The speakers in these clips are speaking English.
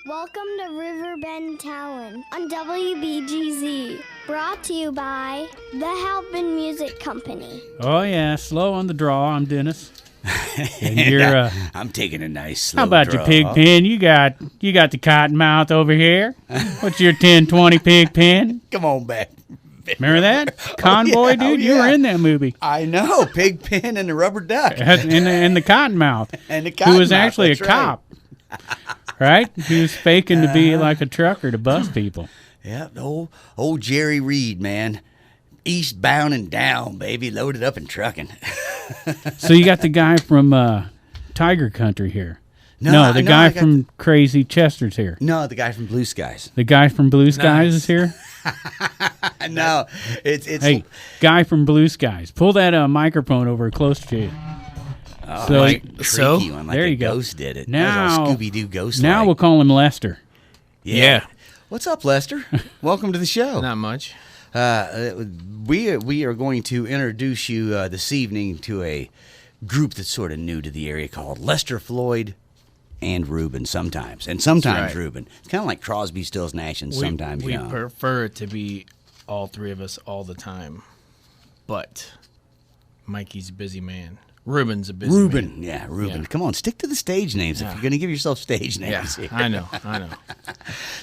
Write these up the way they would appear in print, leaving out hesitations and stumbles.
Welcome to Riverbend Talon on WBGZ. Brought to you by the Halpin Music Company. Oh, yeah. Slow on the draw. I'm Dennis. And you're, I'm taking a nice slow how about draw. your pig pen? You got the cotton mouth over here. What's your 10-20 pig pen? Come on back. Remember that? Convoy, dude? You were in that movie. I know. Pig pen and the rubber duck. And the cotton mouth. And the cotton who was mouth, actually a that's cop. Right? He was faking to be like a trucker to bust people. Yeah, old Jerry Reed, man. Eastbound and down, baby. Loaded up and trucking. So you got the guy from Tiger Country here. No, the guy from Crazy Chester's here. No, the guy from Blue Skies. The guy from Blue Skies is here? No, it's Hey, guy from Blue Skies. Pull that microphone over close to you. Oh, So- like creaky one, like there a you go. ghost did it. Now, Scooby-Doo ghost. Now we'll call him Lester. Yeah. What's up, Lester? Welcome to the show. Not much. We are going to introduce you this evening to a group that's sort of new to the area called Lester, Floyd, and Rueben sometimes. And sometimes That's right. Rueben. It's kind of like Crosby, Stills, Nash, and sometimes we Young. prefer it to be all three of us all the time, but Mikey's a busy man. Ruben's a busy man. Rueben. Yeah, Rueben. Yeah. Come on, stick to the stage names if you're going to give yourself stage names. Yeah, here. I know.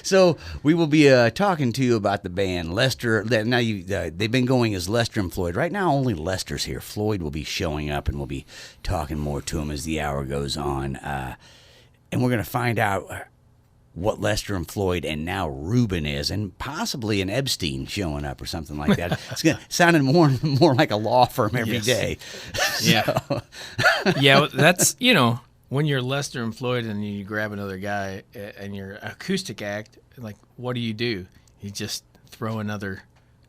So we will be talking to you about the band Lester. Now they've been going as Lester and Floyd. Right now, only Lester's here. Floyd will be showing up, and we'll be talking more to him as the hour goes on. And we're going to find out what Lester and Floyd and now Rueben is, and possibly an Epstein showing up or something like that. It's sounding more like a law firm every day. Yeah. Yeah, that's, when you're Lester and Floyd and you grab another guy and your acoustic act, like, what do? You just throw another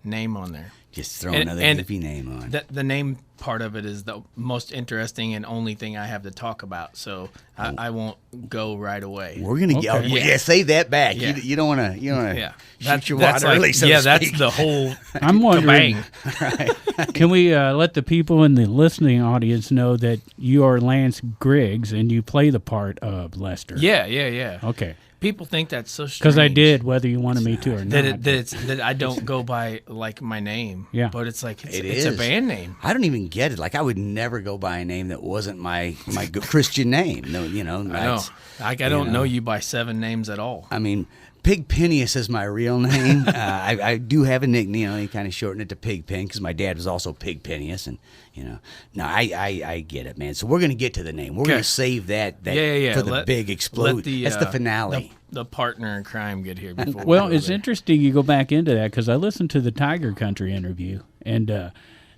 name on there. Just throw another goofy name on. The name part of it is the most interesting and only thing I have to talk about, so I won't go right away. We're gonna get save that back. Yeah. You don't want to shoot your That's water early. So to that's speak. the whole. I'm wondering, Kabang. can we let the people in the listening audience know that you are Lance Griggs and you play the part of Lester? Yeah. Okay. People think that's so strange. Because I did, whether you wanted me to or not. That I don't go by like my name. Yeah. But it's like it's is a band name. I don't even get it. Like I would never go by a name that wasn't my Christian name. No, I know. I don't know you by 7 names at all. I mean, Pig Pennius is my real name. I do have a nickname. They kind of shorten it to Pigpen because my dad was also Pig Pennius, and no, I get it, man. So we're gonna get to the name. We're gonna save that for the big explode. That's the finale. The partner in crime get here before. Well, it's interesting you go back into that because I listened to the Tiger Country interview, and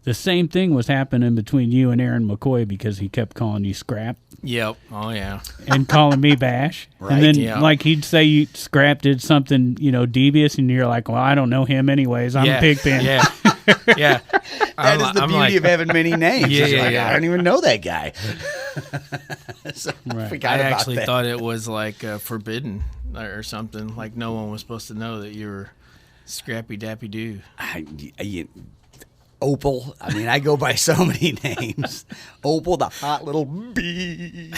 the same thing was happening between you and Aaron McCoy because he kept calling you Scrap. Yep. Oh yeah. And calling me Bash. Right. And then Yeah. like he'd say you Scrap did something, devious, and you're like, well, I don't know him anyways. I'm Pigpen. Yeah. Yeah. That is the beauty of having many names. Yeah, It's like, yeah. I don't even know that guy. So Right. forgot I about actually that. thought it was like forbidden or something. Like no one was supposed to know that you were Scrappy Dappy Doo. Opal. I mean, I go by so many names. Opal, the hot little bee.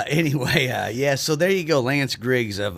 Anyway, yeah, so there you go. Lance Griggs of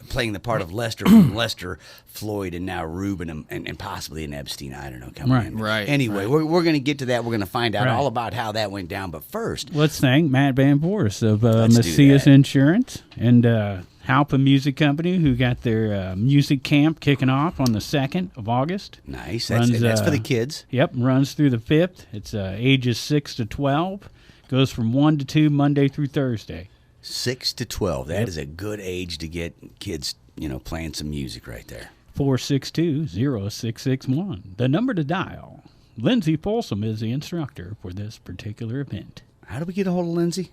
playing the part of Lester from Lester, Floyd, and now Rueben, and possibly an Epstein. I don't know. Coming in. Right. Anyway, we're going to get to that. We're going to find out all about how that went down. But first, Let's thank Matt Van Voorhis of Let's do Macias that. Insurance and Halpin Music Company, who got their music camp kicking off on the 2nd of August. nice. Runs, That's for the kids. Yep, runs through the 5th. It's ages 6 to 12. Goes from 1 to 2 Monday through Thursday. 6 to 12. That is a good age to get kids, playing some music right there. 462-0661. The number to dial. Lindsay Folsom is the instructor for this particular event. How do we get a hold of Lindsay?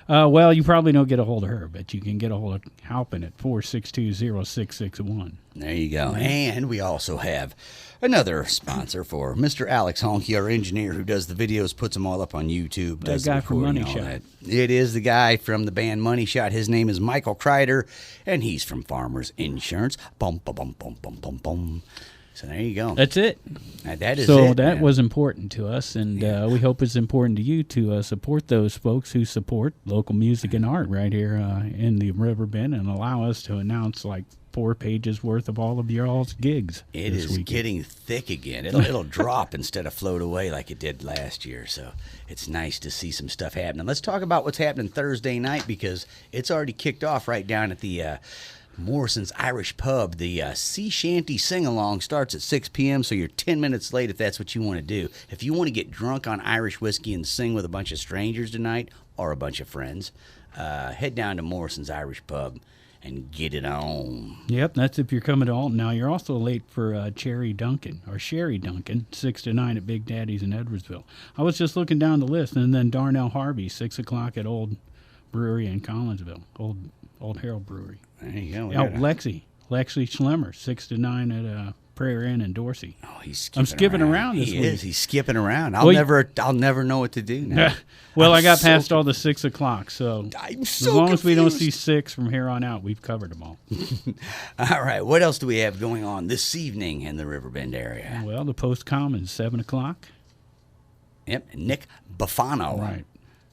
Well, you probably don't get a hold of her, but you can get a hold of Halpin at 462-0661. There you go. And we also have another sponsor for Mr. Alex Honky, our engineer who does the videos, puts them all up on YouTube. That Does the guy from recording, Money all Shot. that. It is the guy from the band Money Shot. His name is Michael Crider, and he's from Farmers Insurance. Bum, bum, bum, bum, bum, bum, bum. So there you go. That's it. That is so it, that man. was important to us, and we hope it's important to you to support those folks who support local music and art right here in the Riverbend, and allow us to announce like 4 pages worth of all of your all's gigs. It is weekend. getting thick again. It'll drop instead of float away like it did last year. So it's nice to see some stuff happening. Let's talk about what's happening Thursday night, because it's already kicked off right down at the Morrison's Irish Pub. The Sea Shanty Sing-Along starts at 6 p.m., so you're 10 minutes late if that's what you want to do. If you want to get drunk on Irish whiskey and sing with a bunch of strangers tonight, or a bunch of friends, head down to Morrison's Irish Pub and get it on. Yep, that's if you're coming to Alton. Now, you're also late for Sherry Duncan, 6 to 9 at Big Daddy's in Edwardsville. I was just looking down the list, and then Darnell Harvey, 6 o'clock at Old Brewery in Collinsville, Old Harold Brewery. There you go. Lexi Schlemmer, 6 to 9 at Prairie Inn in Dorsey. Oh, he's skipping I'm skipping around this he week. is. He's skipping around. I'll never know what to do now. Well, I got past all the 6 o'clock, so I'm as so long as we don't see confused. 6 from here on out, we've covered them all. All right, what else do we have going on this evening in the Riverbend area? Well, the Post-Com is 7 o'clock. Yep, Nick Buffano. Right.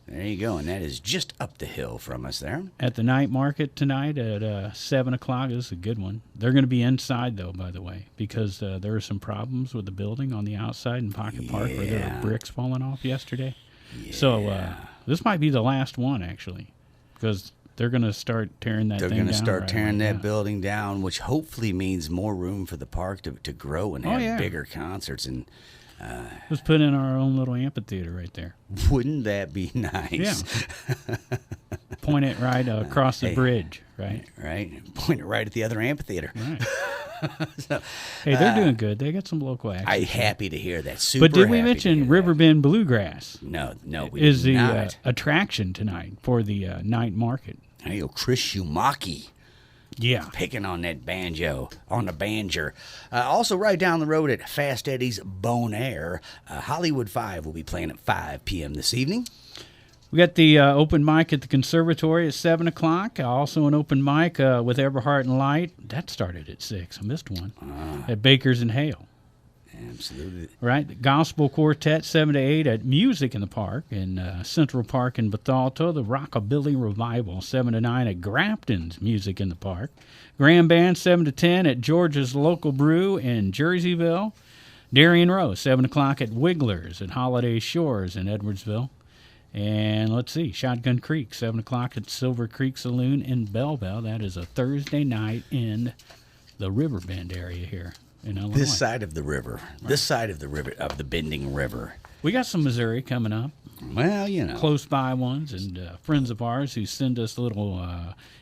There you go, and that is just up the hill from us there. At the night market tonight at 7 o'clock. This is a good one. They're going to be inside, though, by the way, because there are some problems with the building on the outside in Pocket Park where there were bricks falling off yesterday. Yeah. So this might be the last one, actually, because they're going to start tearing that They're thing down. going to start right tearing away. that building down, which hopefully means more room for the park to grow and have bigger concerts. And Let's put in our own little amphitheater right there. wouldn't that be nice? Yeah. Point it right across the bridge, right? Right? Point it right at the other amphitheater. Right. So, Hey, they're doing good. They got some local action. I'm happy to hear that. Super But did we happy to mention hear that. Riverbend Bluegrass No, we is did the not. attraction tonight for the night market? Hey, Chris Schumaki. Yeah. Picking on that banjo, on the banjer. Also, right down the road at Fast Eddie's Bon Air, Hollywood 5 will be playing at 5 p.m. this evening. We got the open mic at the Conservatory at 7 o'clock. Also an open mic with Everhart and Light. That started at 6. I missed one. At Baker's and Hale. Absolutely. Right. The Gospel Quartet, 7 to 8 at Music in the Park in Central Park in Bethalto. The Rockabilly Revival, 7 to 9 at Grafton's Music in the Park. Grand Band, 7 to 10 at George's Local Brew in Jerseyville. Darien Row, 7 o'clock at Wiggler's at Holiday Shores in Edwardsville. And let's see, Shotgun Creek, 7 o'clock at Silver Creek Saloon in Belleville. That is a Thursday night in the Riverbend area here in Illinois. This side of the river. This side of the river, of the Bending River. We got some Missouri coming up, Well, you know. close by ones, and friends of ours who send us little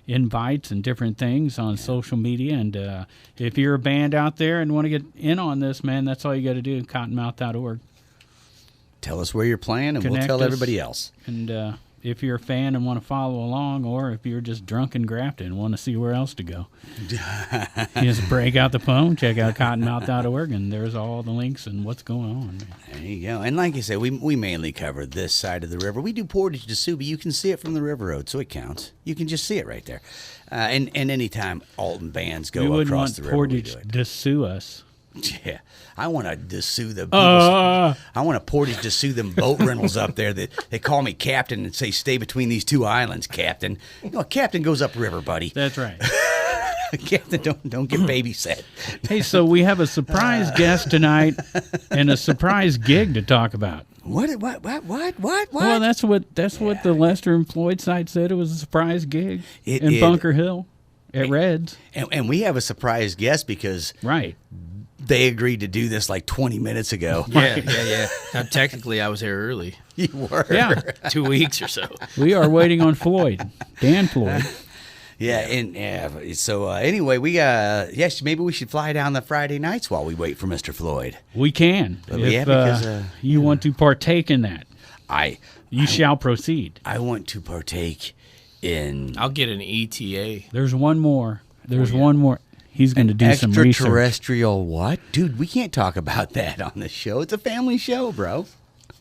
invites and different things on social media. And if you're a band out there and want to get in on this, man, that's all you got to do, cottonmouth.org. Tell us where you're playing, and we'll Connect tell us. everybody else. And if you're a fan and want to follow along, or if you're just drunk and grafted and want to see where else to go, just break out the phone, check out cottonmouth.org, and there's all the links and what's going on. Man. There you go. And like I said, we mainly cover this side of the river. We do Portage to Sue, but you can see it from the river road, so it counts. You can just see it right there. And anytime Alton bands go We wouldn't across want the river, we Portage do it. to sue us. Yeah, I want to sue the people. Uh. I want to Portage to sue them boat rentals up there that they call me captain and say stay between these two islands, captain. You know, a captain goes upriver, buddy. That's right. Captain, don't get babysat. Hey, so we have a surprise guest tonight and a surprise gig to talk about. What? Well, that's what the Lester and Floyd site said. It was a surprise gig in Bunker Hill at Reds. And we have a surprise guest because Right. they agreed to do this like 20 minutes ago. Yeah. Now, technically, I was here early, You were. Yeah. 2 weeks or so. We are waiting on Floyd, Dan Floyd. So anyway, we maybe we should fly down the Friday nights while we wait for Mr. Floyd. We can. If because you want to partake in that, you shall proceed. I want to partake in I'll get an ETA. There's one more. One more. He's going to do some research. extraterrestrial what? Dude, we can't talk about that on the show. It's a family show, bro.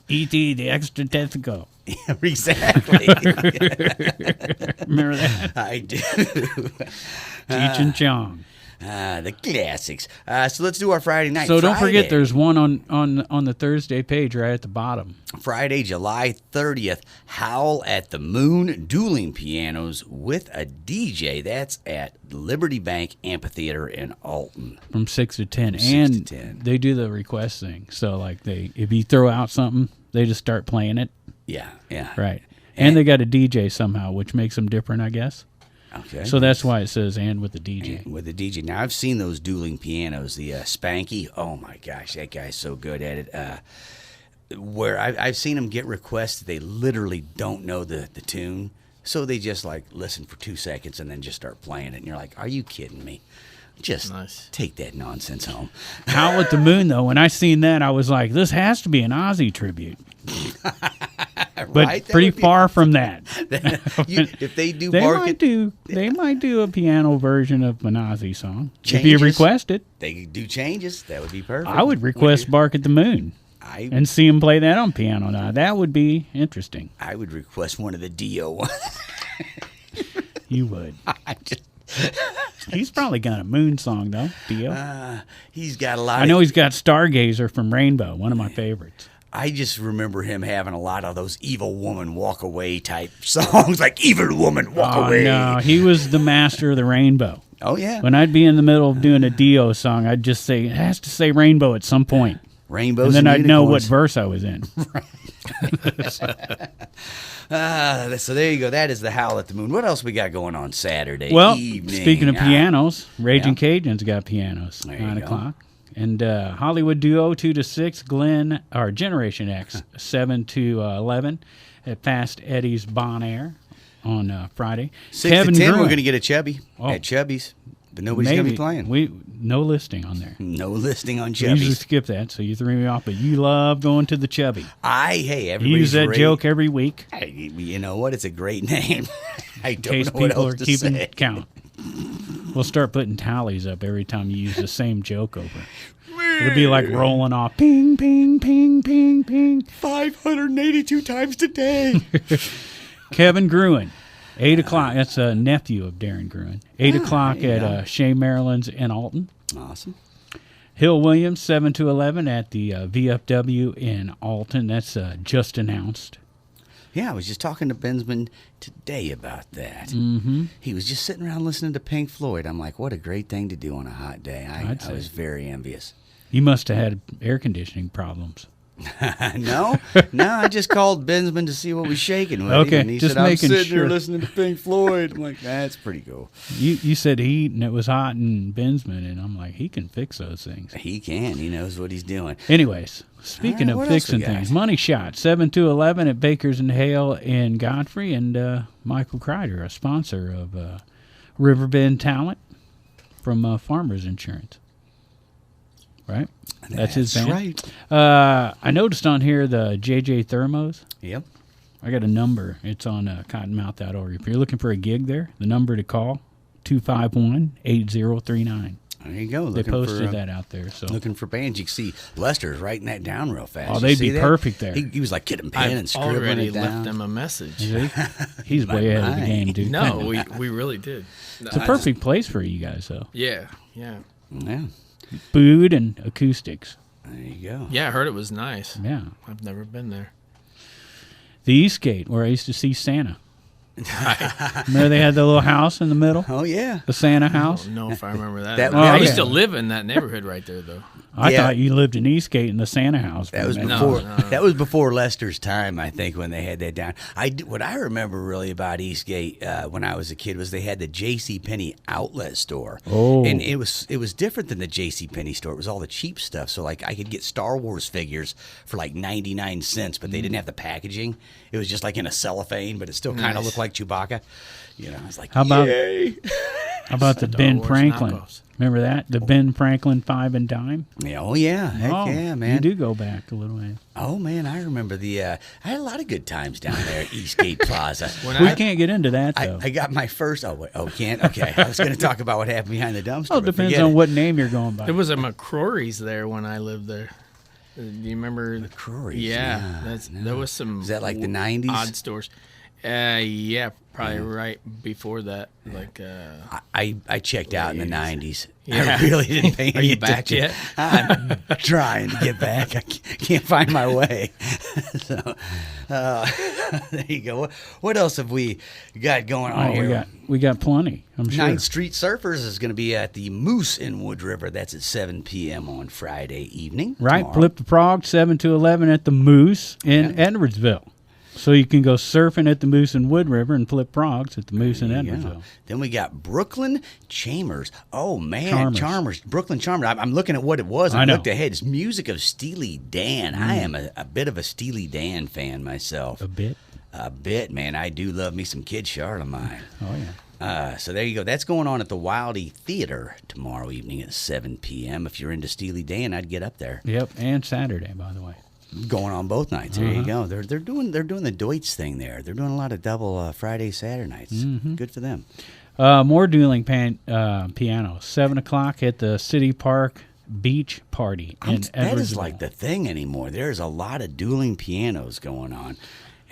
E.T. the extraterrestrial. Exactly. Remember that? I do. Cheech and Chong. The classics. So let's do our Friday night. So don't forget, there's one on the Thursday page right at the bottom. Friday, July 30th, Howl at the Moon, dueling pianos with a DJ. That's at Liberty Bank Amphitheatre in Alton. From 6 to 10. From 6 and to 10. They do the request thing. So, like, if you throw out something, they just start playing it. Yeah. Right. And they got a DJ somehow, which makes them different, I guess. Okay. So that's why it says "and with the DJ." With the DJ. Now, I've seen those dueling pianos, the Spanky. Oh, my gosh, that guy's so good at it. Where I've seen them get requests that they literally don't know the tune. So they just, like, listen for 2 seconds and then just start playing it. And you're like, are you kidding me? Just take that nonsense home. Howl at the Moon, though, when I seen that, I was like, this has to be an Ozzy tribute. But Right? pretty far from that. If they do They bark might it, do a piano version of an Ozzy song. If you Changes. request it. they do changes. That would be perfect. I would request Bark at the Moon and see him play that on piano. Now, that would be interesting. I would request one of the Dio ones. You would. I just, He's probably got a moon song, though, Dio. he's got a lot I know he's got Stargazer from Rainbow, one of my favorites. I just remember him having a lot of those evil woman walk away type songs, like evil woman walk away. No, he was the master of the rainbow. Oh, yeah. When I'd be in the middle of doing a Dio song, I'd just say, it has to say rainbow at some point. Rainbows And then I'd know what unicorns. verse I was in. So there you go. That is the Howl at the Moon. What else we got going on Saturday Well, evening? speaking of pianos, Raging Yeah. Cajuns got pianos, There you 9 go. o'clock. And Hollywood Duo, 2 to 6, Glenn, or Generation X, 7 to 11, at Fast Eddie's Bon Air on Friday. 6 Kevin to 10, Gruen. we're going to get a Chubby Oh. at Chubby's. But nobody's going to be playing. No listing on there. No listing on We usually Chubby's. skip that, so you threw me off. But you love going to the Chubby. Hey, You everybody's use that great. joke every week You know what? It's a great name. I in don't case know what people else are to keeping say. count. We'll start putting tallies up every time you use the same joke over. It'll be like rolling off. Ping, ping, ping, ping, ping. 582 times today. Kevin Gruen, 8 o'clock. That's a nephew of Darren Gruen. 8 o'clock there you at Chez, Maryland's in Alton. Awesome. Hill Williams, 7 to 11 at the VFW in Alton. That's just announced. Yeah, I was just talking to Bensman today about that. Mm-hmm. He was just sitting around listening to Pink Floyd. I'm like, what a great thing to do on a hot day. I was very envious. You must have had air conditioning problems. No, I just called Bensman to see what was shaking with Okay, him. And he just said, I'm making sitting sure. here listening to Pink Floyd. I'm like, that's pretty cool. You said heat and it was hot in Bensman, and I'm like, he can fix those things. He can. He knows what he's doing. Anyways, speaking All right, of what else we fixing got? things, Money Shot, 7 to 11 at Baker's and Hale in Godfrey, and Michael Crider, a sponsor of Riverbend Talent from Farmers Insurance. Right? That's his band. right. I noticed on here the JJ Thermos. Yep. I got a number. It's on cottonmouth.org. If you're looking for a gig there, the number to call, 251-8039. There you go. They Looking posted for, that out there. So Looking for bands. You can see Lester's writing that down real fast. Oh, You they'd see be that? perfect there. He was like getting pen and I've scribbling already it left down. them a message. he's way ahead of the game, dude. No, we really did. It's a perfect place for you guys, though. Yeah. Yeah. Food and acoustics. There you go. Yeah, I heard it was nice. Yeah. I've never been there. The Eastgate, where I used to see Santa. Remember they had the little house in the middle? Oh, yeah. The Santa I house? don't know if I remember that. That- I yeah. used to live in that neighborhood right there, though. I Yeah. thought you lived in Eastgate in the Santa house. That was for a minute. before. No. That was before Lester's time, I think, when they had that down. What I remember really about Eastgate when I was a kid was they had the J.C. Penney outlet store. Oh. And it was different than the J.C. Penney store. It was all the cheap stuff. So like I could get Star Wars figures for like 99 cents, but they didn't have the packaging. It was just like in a cellophane, but it still kind of Nice. looked like Chewbacca. You know, I was like, How about- yay! How about the Star Ben Wars Franklin? knockoffs. Remember that? The Ben Franklin 5 and dime? Yeah, oh yeah, heck yeah, man. You do go back a little way. Oh man, I remember I had a lot of good times down there at Eastgate Plaza. We can't get into that, though. I got my first. Can't. Okay, I was going to talk about what happened behind the dumpster. Well, it but depends forget on it. what name you're going by. There was a McCrory's there when I lived there. Do you remember? McCrory's, Yeah, yeah, there was some. Is that like the 90s? Odd stores. Yeah, probably right before that. Like, I checked out in the 90s. Yeah. I really didn't pay any Are you back attention. yet? I'm trying to get back. I can't find my way. So, there you go. What else have we got going on here? We got plenty, I'm sure. 9th Street Surfers is going to be at the Moose in Wood River. That's at 7 p.m. on Friday evening. Right, tomorrow. Flip the Prog, 7 to 11 at the Moose in Edwardsville. So you can go surfing at the Moose in Wood River and flip progs at the Moose in Edwardsville. Then we got Brooklyn Chambers. Oh, man. Charmers. Brooklyn Charmers. I'm looking at what it was. I looked ahead. It's music of Steely Dan. I am a bit of a Steely Dan fan myself. A bit? A bit, man. I do love me some Kid Charlemagne. Oh, yeah. So there you go. That's going on at the Wildey Theater tomorrow evening at 7 p.m. If you're into Steely Dan, I'd get up there. Yep, and Saturday, by the way. Going on both nights. There you go. They're doing the Deutsch thing there. They're doing a lot of double Friday, Saturday nights. Good for them. More dueling piano. 7 o'clock at the City Park Beach Party in Edwardsville. That is like the thing anymore. There's a lot of dueling pianos going on.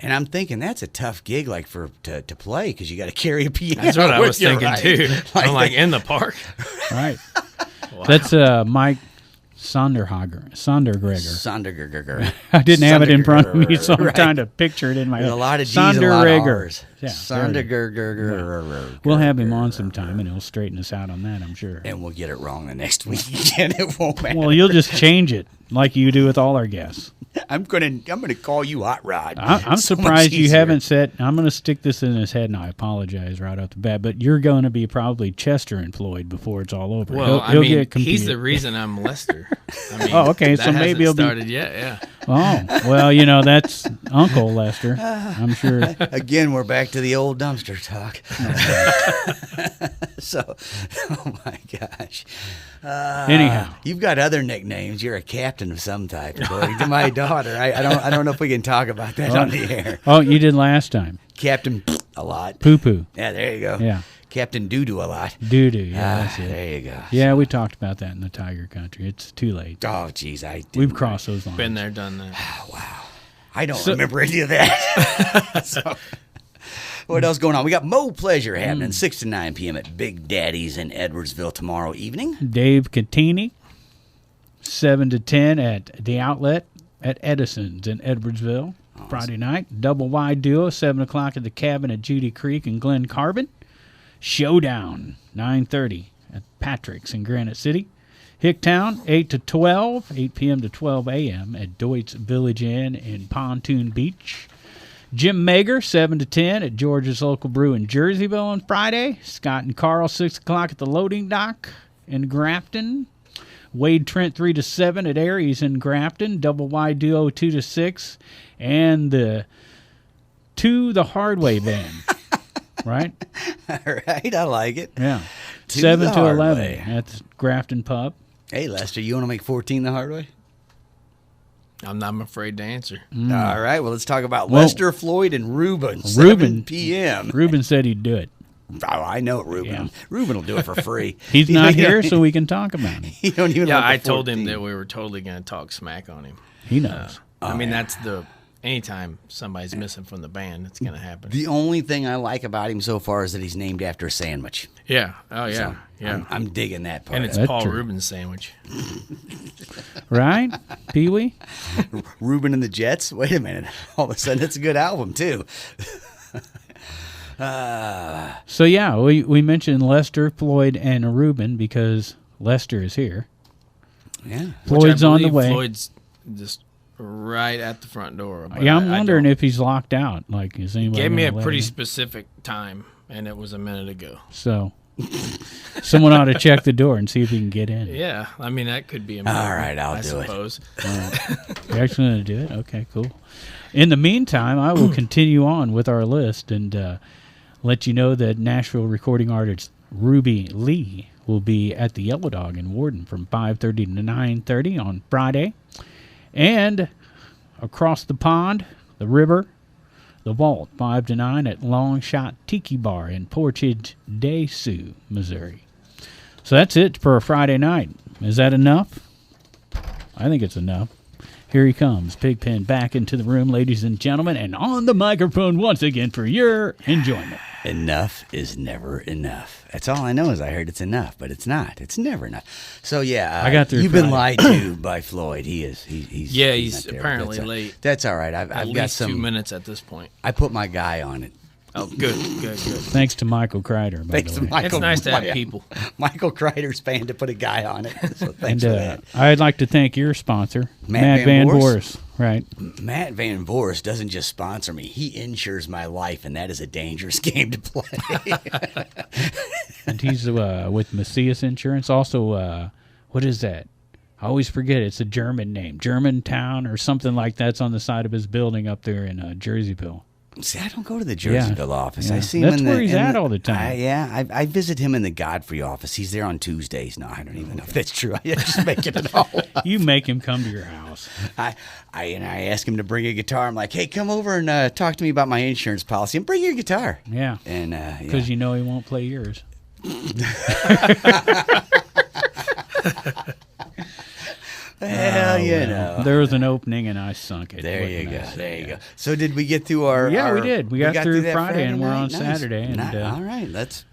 And I'm thinking that's a tough gig, like to play, because you got to carry a piano. That's what I was thinking right? too. I'm like in the park. Right. Wow. That's Mike Sondergreger. I didn't have it in front of me, so I'm trying to picture it in my head. There's a lot of G's and a lot of R's. Yeah, Sondergreger. We'll have him on sometime, and he'll straighten us out on that, I'm sure. And we'll get it wrong the next week again. It won't matter. Well, you'll just change it like you do with all our guests. I'm gonna call you Hot Rod. I'm surprised you haven't said. I'm going to stick this in his head, and I apologize right off the bat. But you're going to be probably Chester and Floyd before it's all over. Well, he'll get confused. He's the reason I'm Lester. I mean, oh, okay. So maybe he'll started yet. Yeah. Oh, well, that's Uncle Lester. I'm sure. Again, we're back to the old dumpster talk. So, oh my gosh. Anyhow, you've got other nicknames. You're a captain of some type, according to my daughter. I don't know if we can talk about that on the air. Oh, you did last time. Captain a lot. Poo poo. Yeah, there you go. Yeah. Captain Doo-Doo a lot. Doo-Doo, yeah, that's it. There you go. Yeah, we talked about that in the Tiger Country. It's too late. Oh, geez, we've crossed those lines. Been there, done that. Wow. I don't remember any of that. So, what else going on? We got Mo Pleasure happening 6 to 9 p.m. at Big Daddy's in Edwardsville tomorrow evening. Dave Cattani, 7 to 10 at The Outlet at Edisons in Edwardsville. Awesome. Friday night. Double Wide Duo, 7 o'clock at the Cabin at Judy Creek in Glen Carbon. Showdown, 9:30 at Patrick's in Granite City. Hicktown, 8 to 12, 8 p.m. to 12 a.m. at Deutsch Village Inn in Pontoon Beach. Jim Mager, 7 to 10 at George's Local Brew in Jerseyville on Friday. Scott and Carl, 6 o'clock at the Loading Dock in Grafton. Wade Trent, 3 to 7 at Aries in Grafton. Double Wide Duo, 2 to 6. And the Hard Way Band. Right? All right, I like it. Yeah. 7 to 11 at the Grafton Pub. Hey, Lester, you want to make 14 the hard way? I'm afraid to answer. All right, well, let's talk about Lester, Floyd, and Rueben. 7 p.m. Rueben said he'd do it. Oh, I know Rueben. Yeah. Rueben will do it for free. He's not here, so we can talk about him. You don't even I told him that we were totally going to talk smack on him. He knows. That's anytime somebody's missing from the band, it's going to happen. The only thing I like about him so far is that he's named after a sandwich. Yeah. Oh, yeah. So yeah. I'm digging that part. And it's Paul Ruben's sandwich. Right? Pee-wee? Rueben and the Jets? Wait a minute. All of a sudden, it's a good album, too. So, yeah, we mentioned Lester, Floyd, and Rueben because Lester is here. Yeah. Floyd's on the way. Floyd's just right at the front door. Yeah, I'm wondering if he's locked out. Like, is anybody gave me a pretty specific time, and it was a minute ago. So, someone ought to check the door and see if he can get in. Yeah, that could be a minute. All right, I suppose. You're actually going to do it? Okay, cool. In the meantime, I will continue on with our list and let you know that Nashville recording artist Ruby Lee will be at the Yellow Dog in Worden from 5:30 to 9:30 on Friday. And across the pond, the river, the Vault, 5 to 9 at Long Shot Tiki Bar in Portage de Sioux, Missouri. So that's it for a Friday night. Is that enough? I think it's enough. Here he comes, Pigpen, back into the room, ladies and gentlemen, and on the microphone once again for your enjoyment. Enough is never enough. That's all I know is I heard it's enough, but it's not. It's never enough. So yeah, I got through you've been Friday. lied to by Floyd. He's He's not there. apparently That's late. That's all right. I've At got least some 2 minutes at this point. I put my guy on it. Oh, good. Thanks to Michael Crider, by Thanks the to way. Michael. It's nice to have people. Michael Crider's paying to put a guy on it. So thanks And for that. I'd like to thank your sponsor, Matt Matt Van Van Voorhis? Voorhis. Right. Matt Van Voorhis doesn't just sponsor me; he insures my life, and that is a dangerous game to play. And he's with Macias Insurance. Also, what is that? I always forget. It's a German name, Germantown or something like that's on the side of his building up there in Jerseyville. See, I don't go to the Jerseyville office. Yeah. I see him That's in where the, he's in at the- all the time. I visit him in the Godfrey office. He's there on Tuesdays. No, I don't even know if that's true. I'm just making it all up. You make him come to your house. I ask him to bring a guitar. I'm like, hey, come over and talk to me about my insurance policy and bring your guitar. Yeah. And Because you know he won't play yours. Well, you know. There was an opening and I sunk it. There What you can I go. say? There you go. So did we get through our? Yeah, we our- did. We got through that Friday and we're on night? Nice. Saturday, and, all right, let's.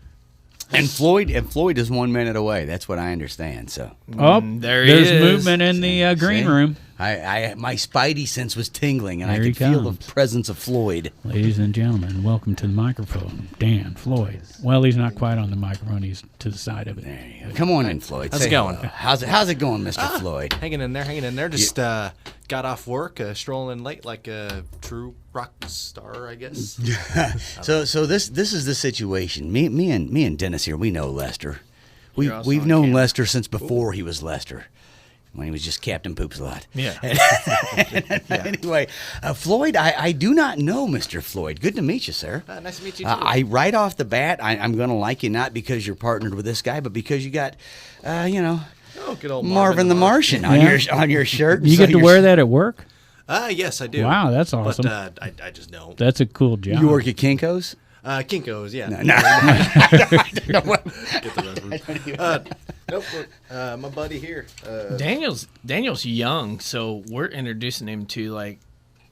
And Floyd is 1 minute away. That's what I understand. So Oh, There's movement in the green See? room. my spidey sense was tingling, and There I he could feel the comes. presence of Floyd. Ladies and gentlemen, welcome to the microphone, Dan Floyd. Well, he's not quite on the microphone. He's to the side of it. There you go. Come on in, Floyd. How's Say it going? hello. How's it going, Mr. Floyd? Hanging in there. Just got off work, strolling late like a true rock star, I guess. So this is the situation. Me and Dennis here. We know Lester. You're also We've on known camera. Lester since before he was Lester, when he was just Captain Poops a lot. Yeah. Anyway, Floyd, I do not know Mr. Floyd. Good to meet you, sir. Nice to meet you, too. I right off the bat, I'm going to like you not because you're partnered with this guy, but because you got, Oh, good old Marvin the Martian on your shirt. You So get to you're- wear that at work? Yes, I do. Wow, that's awesome. But I just don't. That's a cool job. You work at Kinko's? Kinko's, yeah. No. Get the reference. Nope. My buddy here. Daniel's young, so we're introducing him to like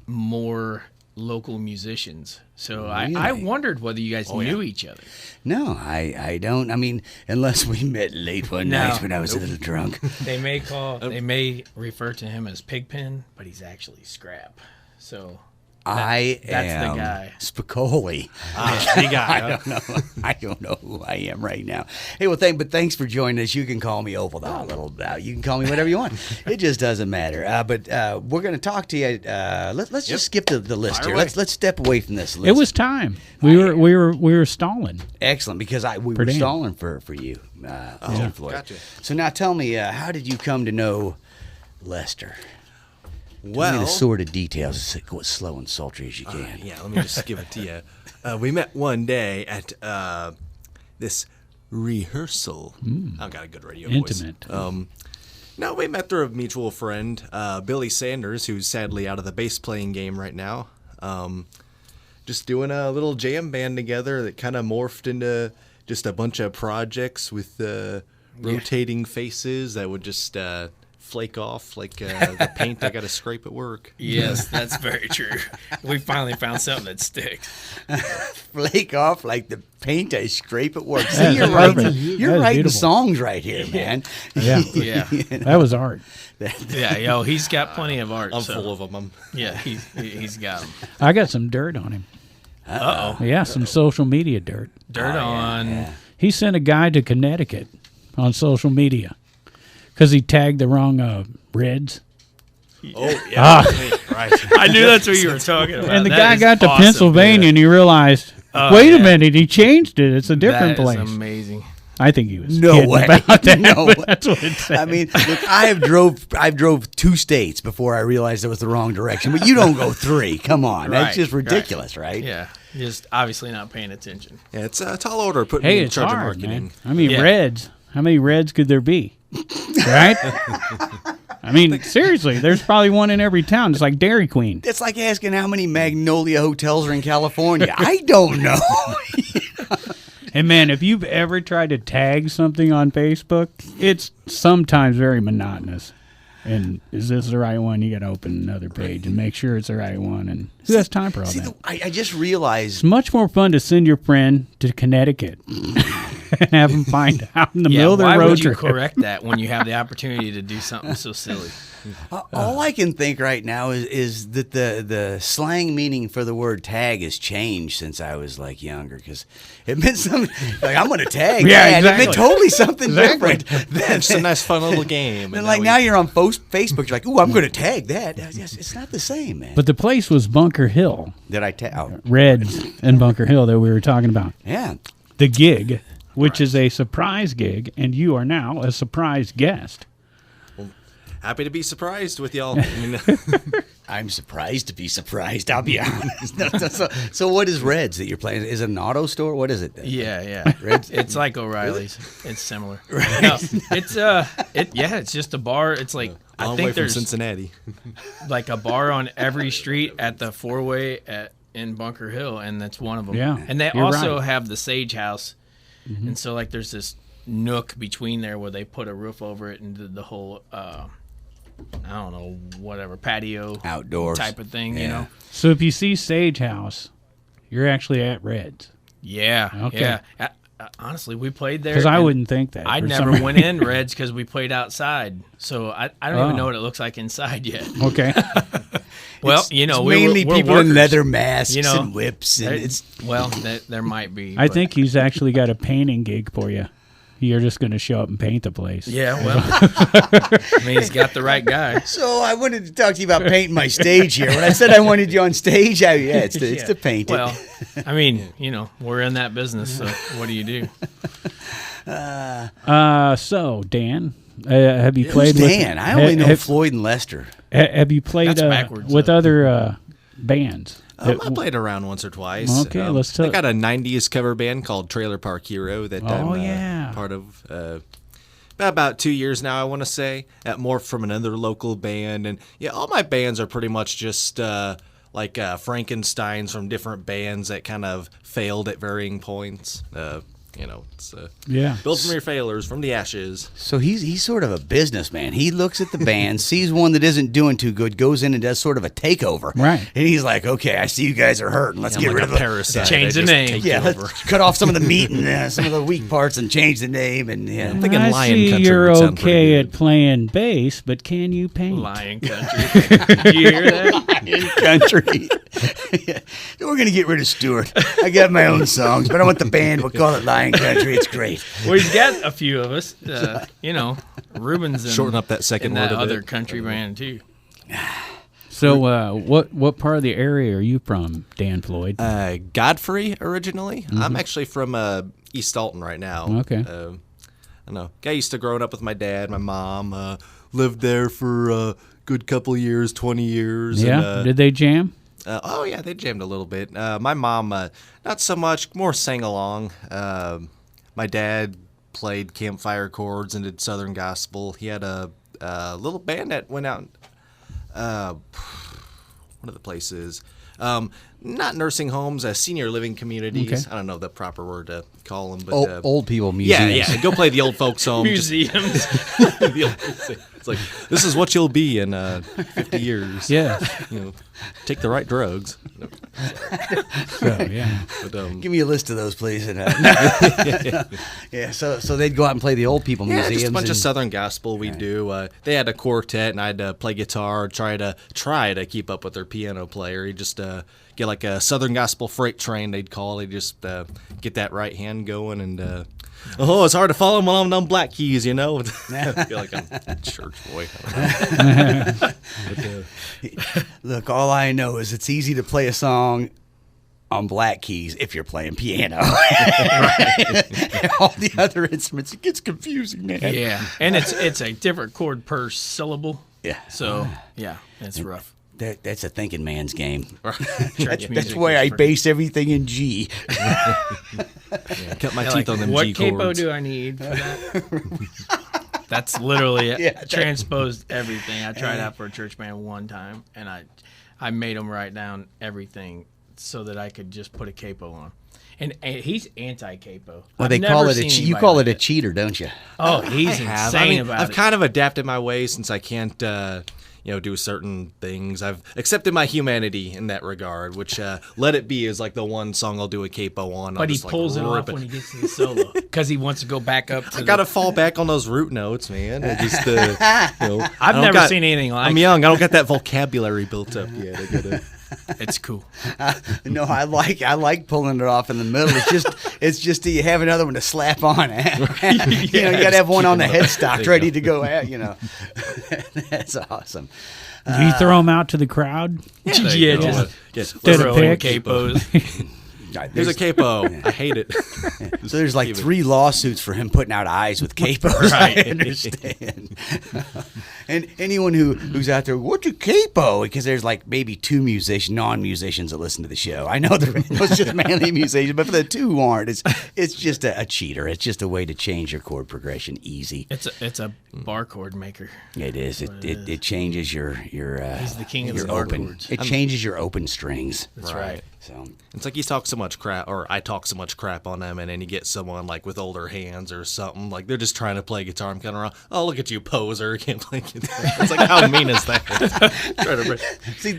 more local musicians. So I Really? wondered whether you guys knew each other. No, I don't. I mean, unless we met late one No. night when I was a little drunk. They may refer to him as Pigpen, but he's actually Scrap. So I that's the am guy. Spicoli. The guy. I don't know who I am right now. Hey, well, thanks for joining us. You can call me Opal. You can call me whatever you want. It just doesn't matter. But we're going to talk to you. Let's just skip the list Fire here. away. Let's step away from this list. It was time. We were stalling. excellent because we For were Dan. stalling for you, Mr. Floyd. gotcha. So now tell me, how did you come to know Lester? Tell me Well, the sort of details. Go as slow and sultry as you can. yeah, let me just give it to you. We met one day at this rehearsal. I've got a good radio Intimate. voice. No, we met through a mutual friend, Billy Sanders, who's sadly out of the bass playing game right now. Just doing a little jam band together that kind of morphed into just a bunch of projects with rotating faces that would just flake off like the paint I got to scrape at work. Yes, that's very true. We finally found something that sticks. Flake off like the paint I scrape at work. See, That's you're perfect. writing That is writing beautiful. songs right here, man. Yeah. Yeah, That was art. yeah. He's got plenty of art. I'm so, full of them. Yeah, he's got them. I got some dirt on him. Yeah, some social media dirt. Dirt on. Yeah. He sent a guy to Connecticut on social media because he tagged the wrong Reds. Oh, yeah. Right. I knew that's what you were talking about. And the That guy is got to awesome. Pennsylvania and he realized, wait a minute, he changed it. It's a different That is place. amazing. I think he was No kidding way. about that. No but way. That's what it said. I mean, look, I've drove 2 states before I realized it was the wrong direction. But you don't go 3. Come on, that's Right, just ridiculous, right? Yeah, just obviously not paying attention. Yeah, it's a tall order putting hey, me in it's charge of hard, marketing. man. I mean, Yeah. Reds. How many Reds could there be? Right? I mean, seriously, there's probably one in every town. It's like Dairy Queen. It's like asking how many Magnolia hotels are in California. I don't know. And man, if you've ever tried to tag something on Facebook, it's sometimes very monotonous. And is this the right one? You got to open another page and make sure it's the right one. And who has time for all that? I just realized It's much more fun to send your friend to Connecticut and have them find out in the middle of their why road would you trip. correct that when you have the opportunity to do something so silly? all I can think right now is that the slang meaning for the word tag has changed since I was like younger, because it meant something like I'm going to tag. Yeah, that. exactly. It meant totally something Exactly. different. It's a nice, fun little game. And like now you're on Facebook, you're like, ooh, I'm going to tag that. It's not the same, man. But the place was Bunker Hill, Did I tag? Oh, Reds and Bunker Hill that we were talking about. yeah. The gig, which is a surprise gig, and you are now a surprise guest. Happy to be surprised with y'all. I mean, I'm surprised to be surprised. I'll be honest. So what is Reds that you're playing? Is it an auto store? What is it? Yeah. It's like O'Reilly's. It's similar. No, it's just a bar. It's like I long way think from there's Cincinnati. like a bar on every street at the four-way in Bunker Hill, and that's one of them. Yeah, And they you're also right. have the Sage House, and so like there's this nook between there where they put a roof over it and did the whole I don't know, whatever, patio Outdoors type of thing, Yeah. you know? So if you see Sage House, you're actually at Reds. Yeah. Okay. Yeah. Honestly, we played there. Because I and wouldn't think that. I for never some- went in Reds because we played outside. So I don't even know what it looks like inside yet. Okay. Well, you know, It's mainly we're people workers, in leather masks you know. and whips, and it's Well, there might be. I but- think he's actually got a painting gig for you. You're just going to show up and paint the place. Yeah, well, I mean, he's got the right guy. So I wanted to talk to you about painting my stage here. When I said I wanted you on stage, it's to paint it. Well, I mean, you know, we're in that business, so what do you do? So, Dan, have you Who's played with... Dan? I only know Floyd and Lester. Have you played That's backwards, with though. other bands? I played around once or twice. Okay, let's tell- I got a 90s cover band called Trailer Park Hero that Oh, I'm yeah. part of. About 2 years now, I want to say. Morphed from another local band. And yeah, all my bands are pretty much just like Frankensteins from different bands that kind of failed at varying points. You know, it's Yeah. built from your failures, from the ashes. So he's sort of a businessman. He looks at the band, sees one that isn't doing too good, goes in and does sort of a takeover. Right. And he's like, okay, I see you guys are hurting. Let's get like rid a of the parasite. Change I the just name. take Yeah, you over. let's cut off some of the meat and some of the weak parts and change the name. And yeah. I'm thinking I Lion see Country you're would sound pretty okay good. at playing bass, but can you paint? Lion Country. You hear that? In country. Yeah. We're going to get rid of Stewart. I got my own songs, but I want the band. We'll call it Lion Country. It's great. Well, he's got a few of us. You know, Ruben's in, Shorten up that second in that word a other bit. country band, too. So what part of the area are you from, Dan Floyd? Godfrey originally. I'm actually from East Alton right now. Okay. I don't know. I used to growing up with my dad, my mom. Lived there for a good couple years, 20 years. Yeah? And, Did they jam? oh yeah, they jammed a little bit. My mom, not so much, more sang along. My dad played campfire chords and did Southern gospel. He had a little band that went out. One of the places, not nursing homes, senior living communities. Okay. I don't know the proper word to call them, but Old people yeah, museums. yeah. Go play the old folks home. Museums. It's like this is what you'll be in 50 years. Yeah. You know, take the right drugs. No, So, yeah. but, Give me a list of those, please. And, yeah, so they'd go out and play the old people yeah, museums. just a bunch of and- Southern gospel we do. They had a quartet, and I'd play guitar, try to keep up with their piano player. He'd just get like a Southern gospel freight train, they'd call. They'd just get that right hand going, and it's hard to follow when I'm on black keys, you know. I feel like I'm a church boy. I don't know. But, Look, all I know is it's easy to play a song on black keys if you're playing piano. All the other instruments, it gets confusing, man. Yeah, and it's a different chord per syllable. Yeah. So, yeah, it's rough. That's a thinking man's game. Church That's music why is I pretty- base everything in G. cut my Yeah, teeth like, on them what G capo chords. do I need for that? That's literally it. Yeah, Transposed everything. I tried out for a church band one time, and I made them write down everything so that I could just put a capo on. And he's anti-capo. Well, they call it you call it a cheater, don't you? Oh, he's insane about it. I've kind of adapted my ways since I can't, do certain things. I've accepted my humanity in that regard, which Let It Be is like the one song I'll do a capo on. But he pulls it off when he gets to the solo because he wants to go back up to I got to fall back on those root notes, man. It just, I've never seen anything like it. I'm young. I don't got that vocabulary built up yet. I gotta... It's cool. No, I like pulling it off in the middle. It's just you have another one to slap on. You got to have one on the headstock ready to go out. That's awesome. Do you throw them out to the crowd? Yeah, just throw in capos. There's a capo. I hate it. So there's like 3 lawsuits for him putting out eyes with capos. Right. I understand. And anyone who's out there, what's a capo? Because there's like maybe 2 non-musicians that listen to the show. I know it's just mainly musicians, but for the 2 who aren't, it's just a cheater. It's just a way to change your chord progression easy. It's a bar chord maker. It is. It changes your He's the king of the open. bar chords. It changes your open strings. That's right. So it's like you talk so much crap, or I talk so much crap on them, and then you get someone like with older hands or something, like they're just trying to play guitar. I'm kind of around. Oh, look at you, poser! Can't play guitar. It's like, how mean is that? See,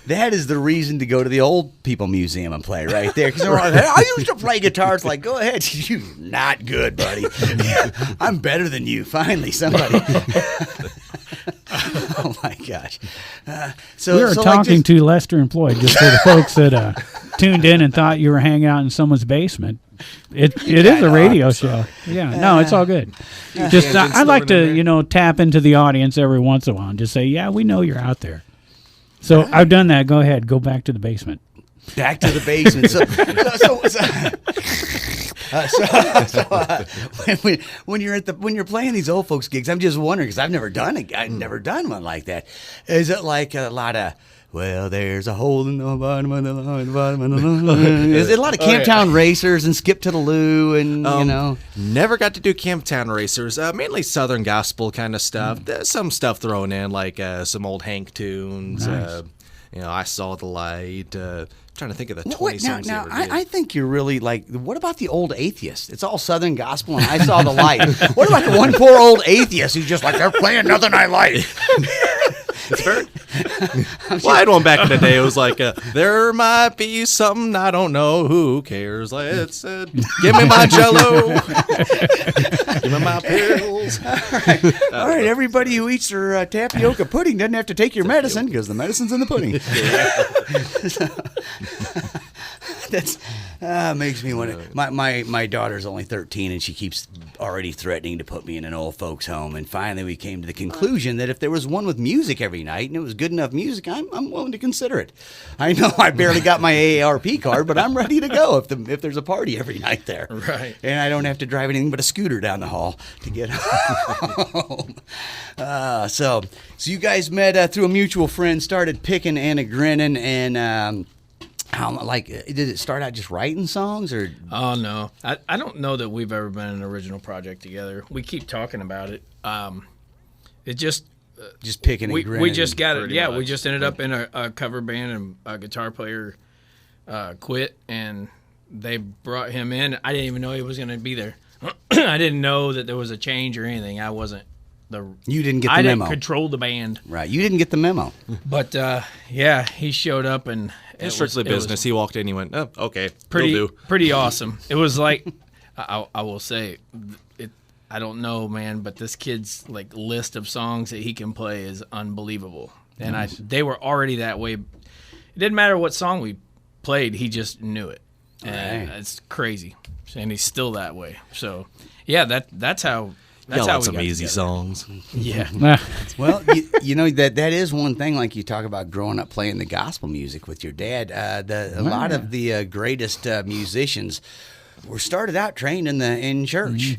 that is the reason to go to the old people museum and play right there. Because they're like, hey, I used to play guitar. It's like, go ahead, you're not good, buddy. I'm better than you. Finally, somebody. Oh my gosh! We were talking to Lester and Floyd, just for the folks that tuned in and thought you were hanging out in someone's basement. It is a radio show. Yeah, no, it's all good. Just I like to tap into the audience every once in a while and just say, yeah, we know you're out there. So I've done that. Go ahead, go back to the basement. Back to the basement. When you're playing these old folks gigs, I'm just wondering, because I've never done one like that. Is it like a lot of, well, there's a hole in the bottom of the line. Is it a lot of Camptown Racers and Skip to the Loo and Never got to do Camptown Racers. Mainly Southern gospel kind of stuff. There's some stuff thrown in, like some old Hank tunes. Nice. I Saw the Light. Trying to think of the 20 songs. Now, I think you're really like. What about the old atheist? It's all Southern gospel, and I Saw the Light. What about the one poor old atheist who's just like, they're playing nothing I like? It's fair. Well, I had one back in the day. It was like, there might be something I don't know. Who cares? Let's give me my Jello. Give me my pills. All right. Everybody who eats their tapioca pudding doesn't have to take your medicine because the medicine's in the pudding. That's makes me want to. My daughter's only 13, and she keeps already threatening to put me in an old folks' home. And finally, we came to the conclusion that if there was one with music every night and it was good enough music, I'm willing to consider it. I know I barely got my AARP card, but I'm ready to go if there's a party every night there. Right. And I don't have to drive anything but a scooter down the hall to get home. So you guys met through a mutual friend, started picking Anna Grennan, and did it start out just writing songs or? Oh no, I don't know that we've ever been in an original project together. We keep talking about it. It just picking. We just got it. Yeah, much. we just ended up in a cover band, and a guitar player quit, and they brought him in. I didn't even know he was going to be there. I didn't know that there was a change or anything. I wasn't You didn't get the I memo. didn't control the band. Right, you didn't get the memo. But yeah, he showed up and It's strictly business. He walked in. He went, "Oh, okay, pretty awesome." It was like, I will say, I don't know, man, but this kid's like list of songs that he can play is unbelievable. And nice. They were already that way. It didn't matter what song we played; he just knew it. And it's crazy, and he's still that way. So, yeah, that's how. That's how we some got easy together. songs. Yeah. Well, you know that is one thing. Like you talk about growing up playing the gospel music with your dad. A lot of the greatest musicians were started out trained in church,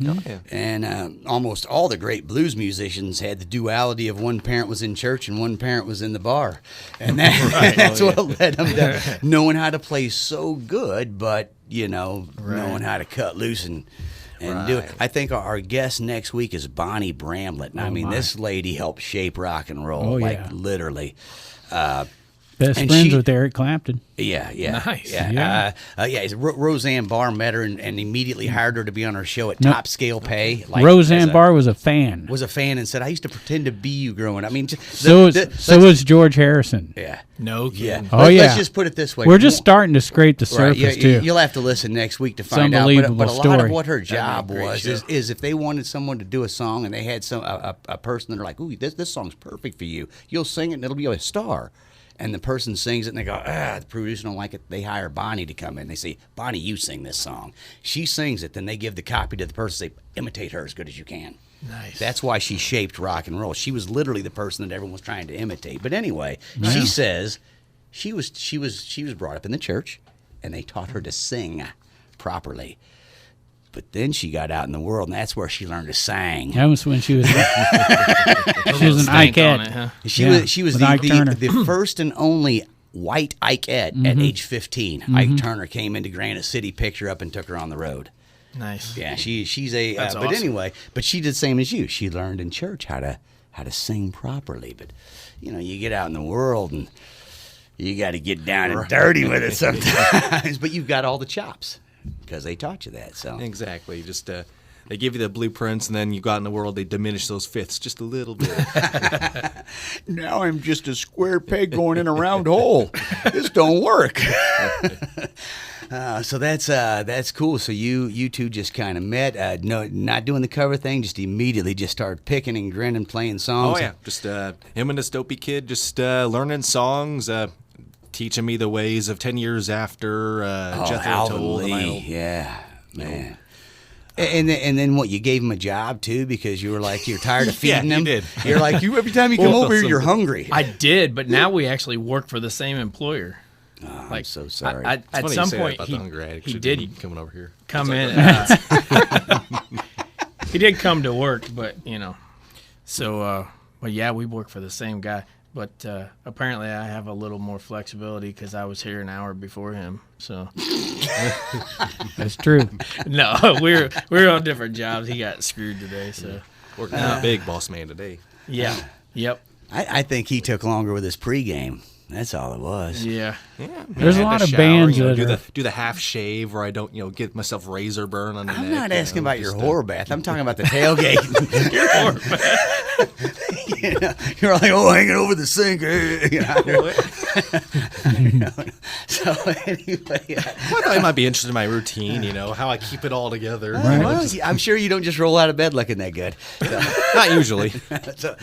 and almost all the great blues musicians had the duality of one parent was in church and one parent was in the bar, and that's what led them to knowing how to play so good, but knowing how to cut loose and do it. I think our guest next week is Bonnie Bramlett. And I mean, this lady helped shape rock and roll, literally. Best And friends she- with Eric Clapton. Yeah, yeah, Nice. yeah. Roseanne Barr met her and immediately hired her to be on her show at No. top scale pay. Like, Roseanne Barr was a fan. was a fan and said, "I used to pretend to be you growing." I mean, So was George Harrison. yeah. No kidding. Yeah. Oh, yeah. Let's just put it this way. We're just starting to scrape the Right, surface, yeah, too. you'll have to listen next week to find out. unbelievable But a lot story. of what her job be a great was show. is if they wanted someone to do a song and they had a person that are like, "Ooh, this song's perfect for you. You'll sing it and it'll be a star." And the person sings it and they go, the producer don't like it. They hire Bonnie to come in. They say, "Bonnie, you sing this song." She sings it. Then they give the copy to the person. Say, "Imitate her as good as you can." Nice. That's why she shaped rock and roll. She was literally the person that everyone was trying to imitate. But anyway, she says she was brought up in the church, and they taught her to sing properly. But then she got out in the world, and that's where she learned to sing. That was when she was she was an Stank on Ikeette. it, huh? She was with Ike Turner. the first and only white Ikeette at age 15. Ike Turner came into Granite City, picked her up, and took her on the road. Nice. Yeah, she's a. That's But awesome. anyway, but she did the same as you. She learned in church how to sing properly. But you get out in the world and you got to get down and dirty with it sometimes. But you've got all the chops because they taught you that. So Exactly. Just they give you the blueprints, and then you go out in the world, they diminish those fifths just a little bit. now I'm just a square peg going in a round hole. This don't work. So that's cool. So you two just kind of met. No, not doing the cover thing. Just immediately just started picking and grinning, playing songs. Oh yeah, just him and this dopey kid just learning songs, teaching me the ways of 10 Years After, Jethro Alvin Tull, and Lee. Yeah, man. And then what? You gave him a job too because you were like you're tired of feeding Yeah, him. you did. You're like every time you come over here, you're hungry. I did, but now we actually work for the same employer. I'm so sorry. At Funny some you say that point, about the Hunger Addict he should did be coming over here. come in. He did come to work, but so but yeah, we work for the same guy. But apparently, I have a little more flexibility because I was here an hour before him. So That's true. no, we're on different jobs. He got screwed today. So Working out big, boss man today. yeah, yep, I think he took longer with his pregame. That's all it was. yeah. There's a lot of Shower, bands that do are. the half shave where I don't get myself razor burn on the I'm neck. not asking about your just, horror bath. I'm talking about the tailgate. Your horror bath. You're like, hanging over the sink. So anyway, I thought you might be interested in my routine. How I keep it all together. well, I'm sure you don't just roll out of bed looking that good. So, Not usually. so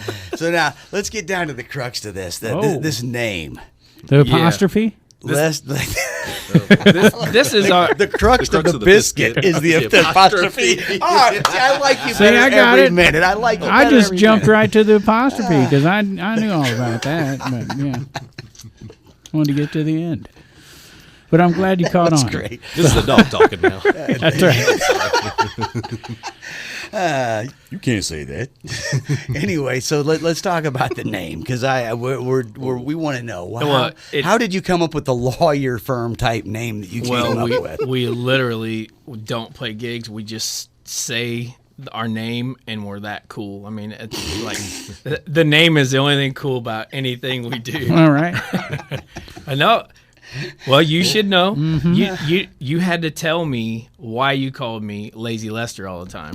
now let's get down to the crux to this. This name. The apostrophe? This This is our the crux of the biscuit is the apostrophe. I like you See, better I got every it. minute. I like you I better just every jumped minute. right to the apostrophe because I knew all about that. But yeah, wanted to get to the end. But I'm glad you caught That's on. great. This is the dog talking now. That's right. You can't say that. Anyway, so let's talk about the name because we want to know how did you come up with the lawyer firm type name that you came up with? we literally don't play gigs. We just say our name and we're that cool. I mean, it's like the name is the only thing cool about anything we do. All right. I know. Well, you should know. You had to tell me why you called me Lazy Lester all the time.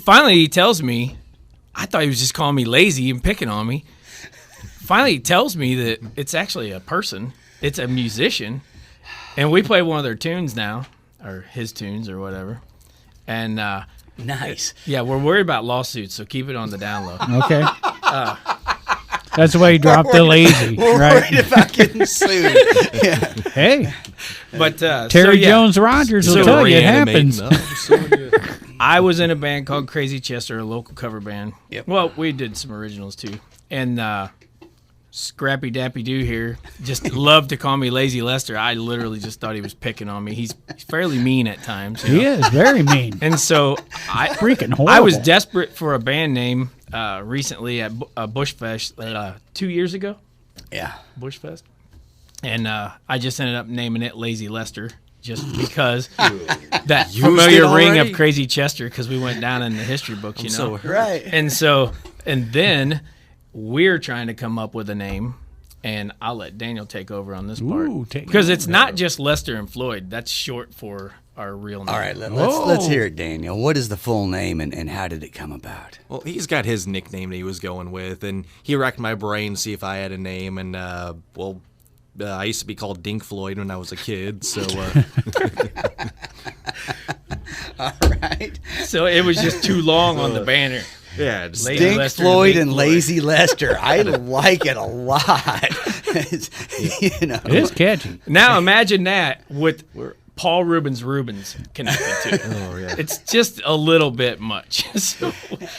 Finally, he tells me, I thought he was just calling me lazy and picking on me. Finally, he tells me that it's actually a person. It's a musician. And we play one of their tunes now, or his tunes or whatever. And Nice. yeah, we're worried about lawsuits, so keep it on the down low. Okay. That's why he dropped the lazy, We're right? worried about getting sued. Yeah. Hey, But Terry Jones Rogers will tell you it happens. I was in a band called Crazy Chester, a local cover band. Yep. Well, we did some originals too. And Scrappy Dappy Doo here just loved to call me Lazy Lester. I literally just thought he was picking on me. He's fairly mean at times. He is very mean. And so Freaking horrible. I was desperate for a band name recently at Bushfest 2 years ago. Yeah. Bushfest. And I just ended up naming it Lazy Lester just because that familiar ring already? of Crazy Chester because we went down in the history books, you know. Right. And then we're trying to come up with a name and I'll let Daniel take over on this Ooh, part take because it it's not just Lester and Floyd. That's short for our real name. All right, let's hear it, Daniel. What is the full name, and how did it come about? Well, he's got his nickname that he was going with, and he racked my brain to see if I had a name, and I used to be called Dink Floyd when I was a kid, so... All right. So it was just too long on the banner. Yeah, just Lazy Dink Lester Floyd Dink and Floyd. Lazy Lester. I like it a lot. You know. It is catchy. Now imagine that with Paul Ruben's connected to it. Oh, yeah. It's just a little bit much. So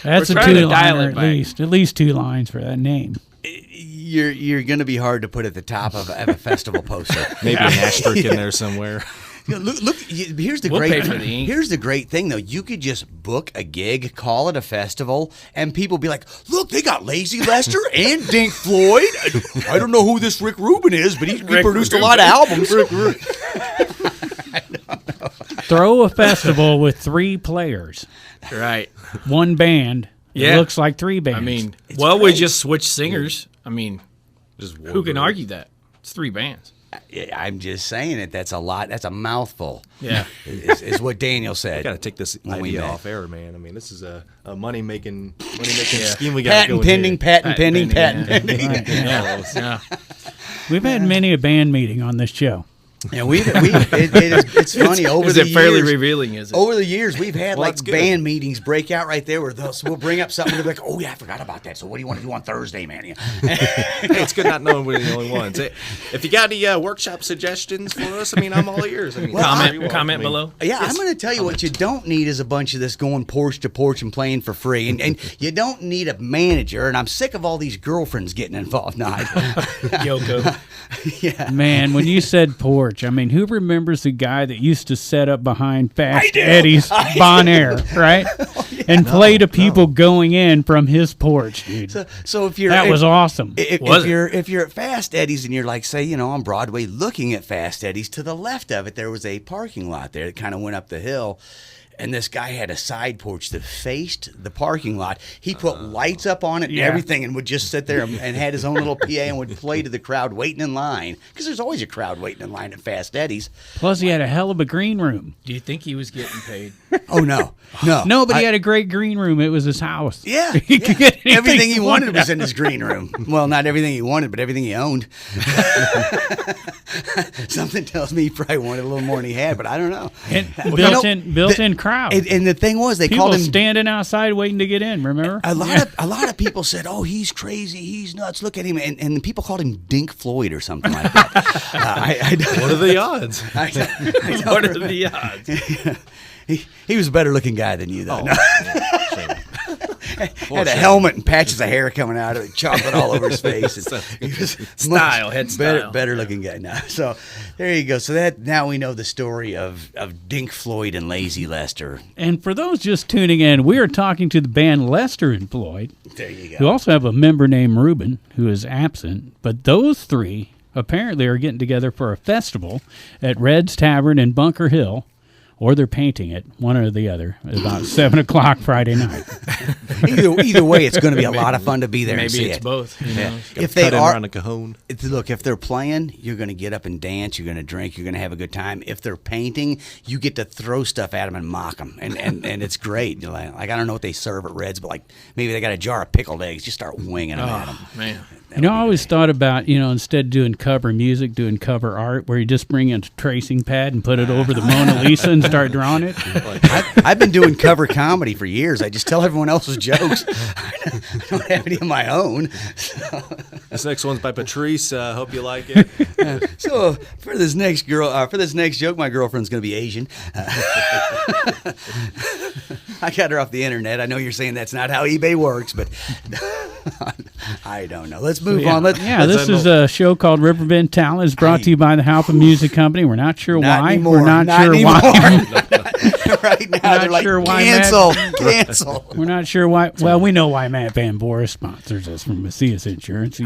That's a we're trying to dial two-liner it at back. least. At least 2 lines for that name. You're going to be hard to put at the top of a festival poster. maybe an asterisk in there somewhere. You know, look. Here's the We'll great. pay for the ink. Here's the great thing, though. You could just book a gig, call it a festival, and people be like, "Look, they got Lazy Lester and Dink Floyd. I don't know who this Rick Ruben is, but he produced a lot of albums." Throw a festival with 3 players, Right. 1 band. Yeah. It looks like 3 bands. I mean, It's we great. just switch singers. I mean, Just who can argue that? It's 3 bands. I'm just saying it. That's a lot. That's a mouthful. Yeah. Is what Daniel said. Got to take this When we idea met. off air, man. I mean, this is a money-making scheme we got Patent going pending, here. patent pending, patent yeah. pending. Yeah. we've had many a band meeting on this show. Yeah, it's funny over Is the it fairly years. reveling, is it? Over the years, we've had Well, like that's good. band meetings break out right there where we'll bring up something and they'll be like, "Oh yeah, I forgot about that. So what do you want to do on Thursday, man?" Yeah. Hey, it's good not knowing we're the only ones. Hey, if you got any workshop suggestions for us, I mean, I'm all ears. I mean, Comment below. Yeah, I'm going to tell you what you don't need is a bunch of this going porch to porch and playing for free. And you don't need a manager. And I'm sick of all these girlfriends getting involved. No, Yoko. yeah. Man, when you said porch, I mean, who remembers the guy that used to set up behind I Fast do. Eddie's Bon Air, right? And play to people going in from his porch, dude. So if you're That was awesome. Was if you're at Fast Eddie's and you're like, say, on Broadway looking at Fast Eddie's, to the left of it there was a parking lot there that kind of went up the hill. And this guy had a side porch that faced the parking lot. He put lights up on it and Yeah. everything and would just sit there and had his own little PA and would play to the crowd waiting in line. Because there's always a crowd waiting in line at Fast Eddie's. Plus, he had a hell of a green room. Do you think he was getting paid? Oh, no. No. No, but he had a great green room. It was his house. Yeah. He could get anything Everything he wanted wanted. was in his green room. Well, not everything he wanted, but everything he owned. Something tells me he probably wanted a little more than he had, but I don't know. And Well, built-in crowd. And the thing was, they People called him standing outside waiting to get in. Remember? a lot of people said, "Oh, he's crazy, he's nuts. Look at him," and people called him Dink Floyd or something like that. I don't- what are the odds? I don't What are remember. the odds? He was a better looking guy than you, though. No. Shame. Had a helmet and patches of hair coming out of it, chocolate all over his face. He was Style, head style. better looking guy now. So there you go. So that now we know the story of Dink Floyd and Lazy Lester. And for those just tuning in, we are talking to the band Lester and Floyd, There you who go. also have a member named Rueben, who is absent. But those 3 apparently are getting together for a festival at Red's Tavern in Bunker Hill, or they're painting it, one or the other, at about 7 o'clock Friday night. Either way, it's going to be a lot of fun to be there and Maybe see it's it. both. Who knows? If they Cut in are, around a cajon. look, if they're playing, you're going to get up and dance. You're going to drink. You're going to have a good time. If they're painting, you get to throw stuff at them and mock them, and it's great. You're like I don't know what they serve at Reds, but like maybe they got a jar of pickled eggs. Just start winging them at them. Oh, man. I always thought about, instead of doing cover music, doing cover art, where you just bring in a tracing pad and put it over the Mona Lisa and start drawing it. I've been doing cover comedy for years. I just tell everyone else's jokes. I don't have any of my own. This next one's by Patrice. Hope you like it. So for this next joke, my girlfriend's going to be Asian. I got her off the internet. I know you're saying that's not how eBay works, but I don't know. Let's move on. This is a show called Riverbend Talent. It's brought to you by the Halpin Music Company. We're not sure Not why. anymore. We're not sure anymore. why. Right now, Not they're like, sure why, cancel. We're not sure why. Well, we know why Matt Van Boris sponsors us from Macias Insurance.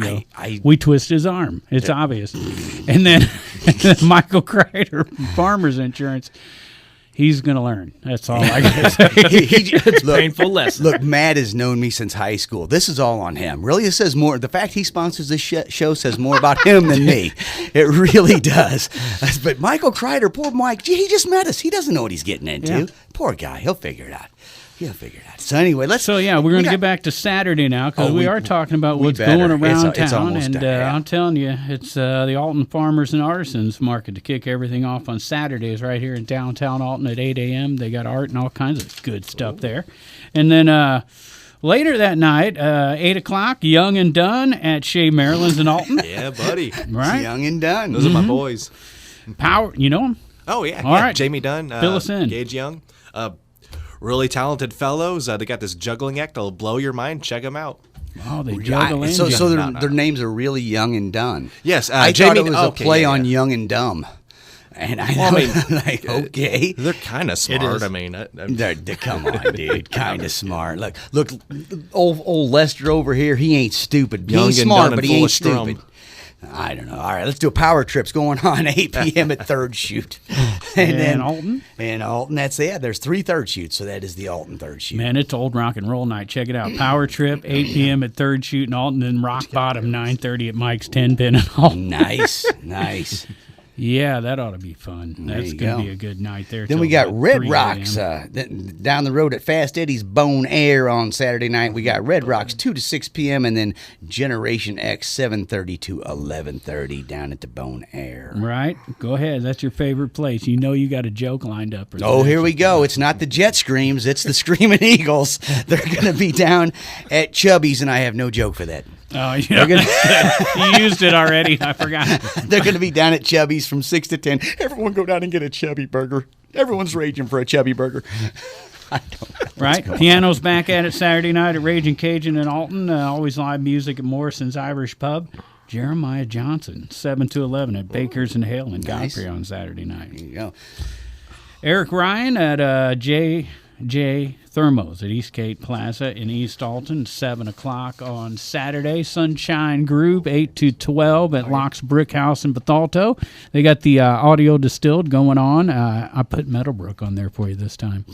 We twist his arm. It's obvious. And then Michael Crider from Farmers Insurance. he's going to learn. That's all I got to say. It's a painful lesson. Look, Matt has known me since high school. This is all on him. Really, it says more. The fact he sponsors this show says more about him than me. It really does. But Michael Crider, poor Mike, gee, he just met us. He doesn't know what he's getting into. Yeah. Poor guy. He'll figure it out. So anyway, we're going to get back to Saturday now because we are talking about what's better. going around It's town. almost And done, yeah. I'm telling you, it's the Alton Farmers and Artisans Market to kick everything off on Saturdays right here in downtown Alton at 8 a.m. They got art and all kinds of good stuff there. And then later that night, 8 o'clock, Young and Dunn at Chez, Marilyn's in Alton. Yeah, buddy. Right? Young and Dunn. Those are my boys. Power, you know him? Oh, yeah. All right. Jamie Dunn. Fill us in. Gage Young. Really talented fellows. They got this juggling act that'll blow your mind. Check them out. Oh, they juggle in. So their names are really Young and Dunn. Yes. I Jamie, thought it was a play on yeah. Young and Dumb. And okay. They're kind of smart. is. I mean, Come on, dude. Kind of smart. Look, old Lester over here, he ain't stupid. He Young ain't and smart, Dunn but and he full ain't of strum. stupid. I don't know. All right, let's do a power trips going on 8 p.m. at Third Shoot. And Alton? And Alton, there's 3 Third Shoots, so that is the Alton Third Shoot. Man, it's old rock and roll night. Check it out. Power Trip, 8 p.m. at Third Shoot in Alton, and Rock Bottom, 9:30 at Mike's 10 Pin in Alton. Nice. Yeah, that ought to be fun. That's going to be a good night there. Then till we got about Red 3 Rocks a.m. down the road at Fast Eddie's Bone Air on Saturday night. We got Red Rocks 2 to 6 p.m. and then Generation X 7:30 to 11:30 down at the Bone Air. Right? Go ahead. That's your favorite place. You know you got a joke lined up. Oh, here we go. It's not the Jet Screams. It's the Screaming Eagles. They're going to be down at Chubby's, and I have no joke for that. Oh, yeah. You used it already. I forgot. They're going to be down at Chubby's from 6 to 10. Everyone go down and get a Chubby burger. Everyone's raging for a Chubby burger. I don't know. Right? Piano's back at it Saturday night at Ragin' Cajun in Alton. Always live music at Morrison's Irish Pub. Jeremiah Johnson, 7 to 11 at Baker's and Hale and Godfrey on Saturday night. There you go. Eric Ryan at J Thermos at Eastgate Plaza in East Alton, 7 o'clock on Saturday. Sunshine Group, 8 to 12 at Locke's Brick House in Bethalto. They got the audio distilled going on. I put Meadowbrook on there for you this time.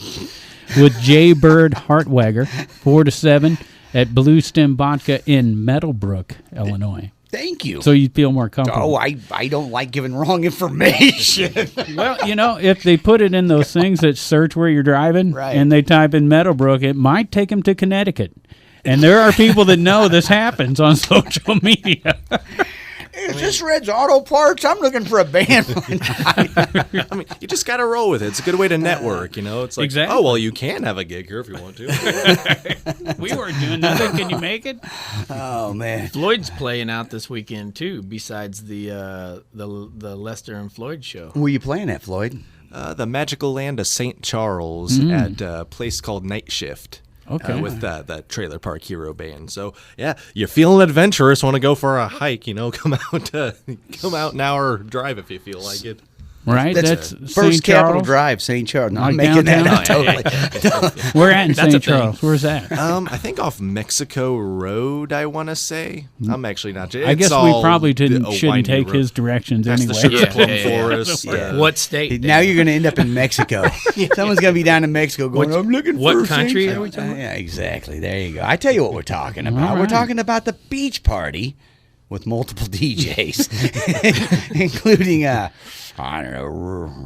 With J. Bird Hartwegger, 4 to 7 at Blue Stem Vodka in Meadowbrook, Illinois. Thank you. So you feel more comfortable. Oh, I don't like giving wrong information. Well, you know, if they put it in those things that search where you're driving, Right. and they type in Meadowbrook, it might take them to Connecticut. And there are people that know this happens on social media. Is this Red's Auto Parts? I'm looking for a band. I mean, you just got to roll with it. It's a good way to network, you know? It's like, Exactly. oh, well, you can have a gig here if you want to. We weren't doing nothing. Can you make it? Oh, man. Floyd's playing out this weekend too. Besides the Lester and Floyd show. Where you playing at, Floyd? The magical land of St. Charles at a place called Night Shift. Okay. With the Trailer Park Hero Band. So, yeah, you're feeling adventurous, want to go for a hike, you know, come out an hour drive if you feel like it. Right? That's First St. Capitol Charles. Drive, St. Charles. No, I'm Like making that up downtown? totally. We're at in That's a St. thing. Charles. Where's that? I think off Mexico Road, I want to say. I'm actually not sure. I guess we probably shouldn't take his directions That's anyway. the Sugar Yeah, Plum yeah, yeah. Forest. Yeah. What state? Now you're going to end up in Mexico. Someone's going to be down in Mexico going, I'm looking what for country St. are we talking about? Yeah, exactly. There you go. I tell you what we're talking about. All We're right. talking about the beach party with multiple DJs, including I don't know,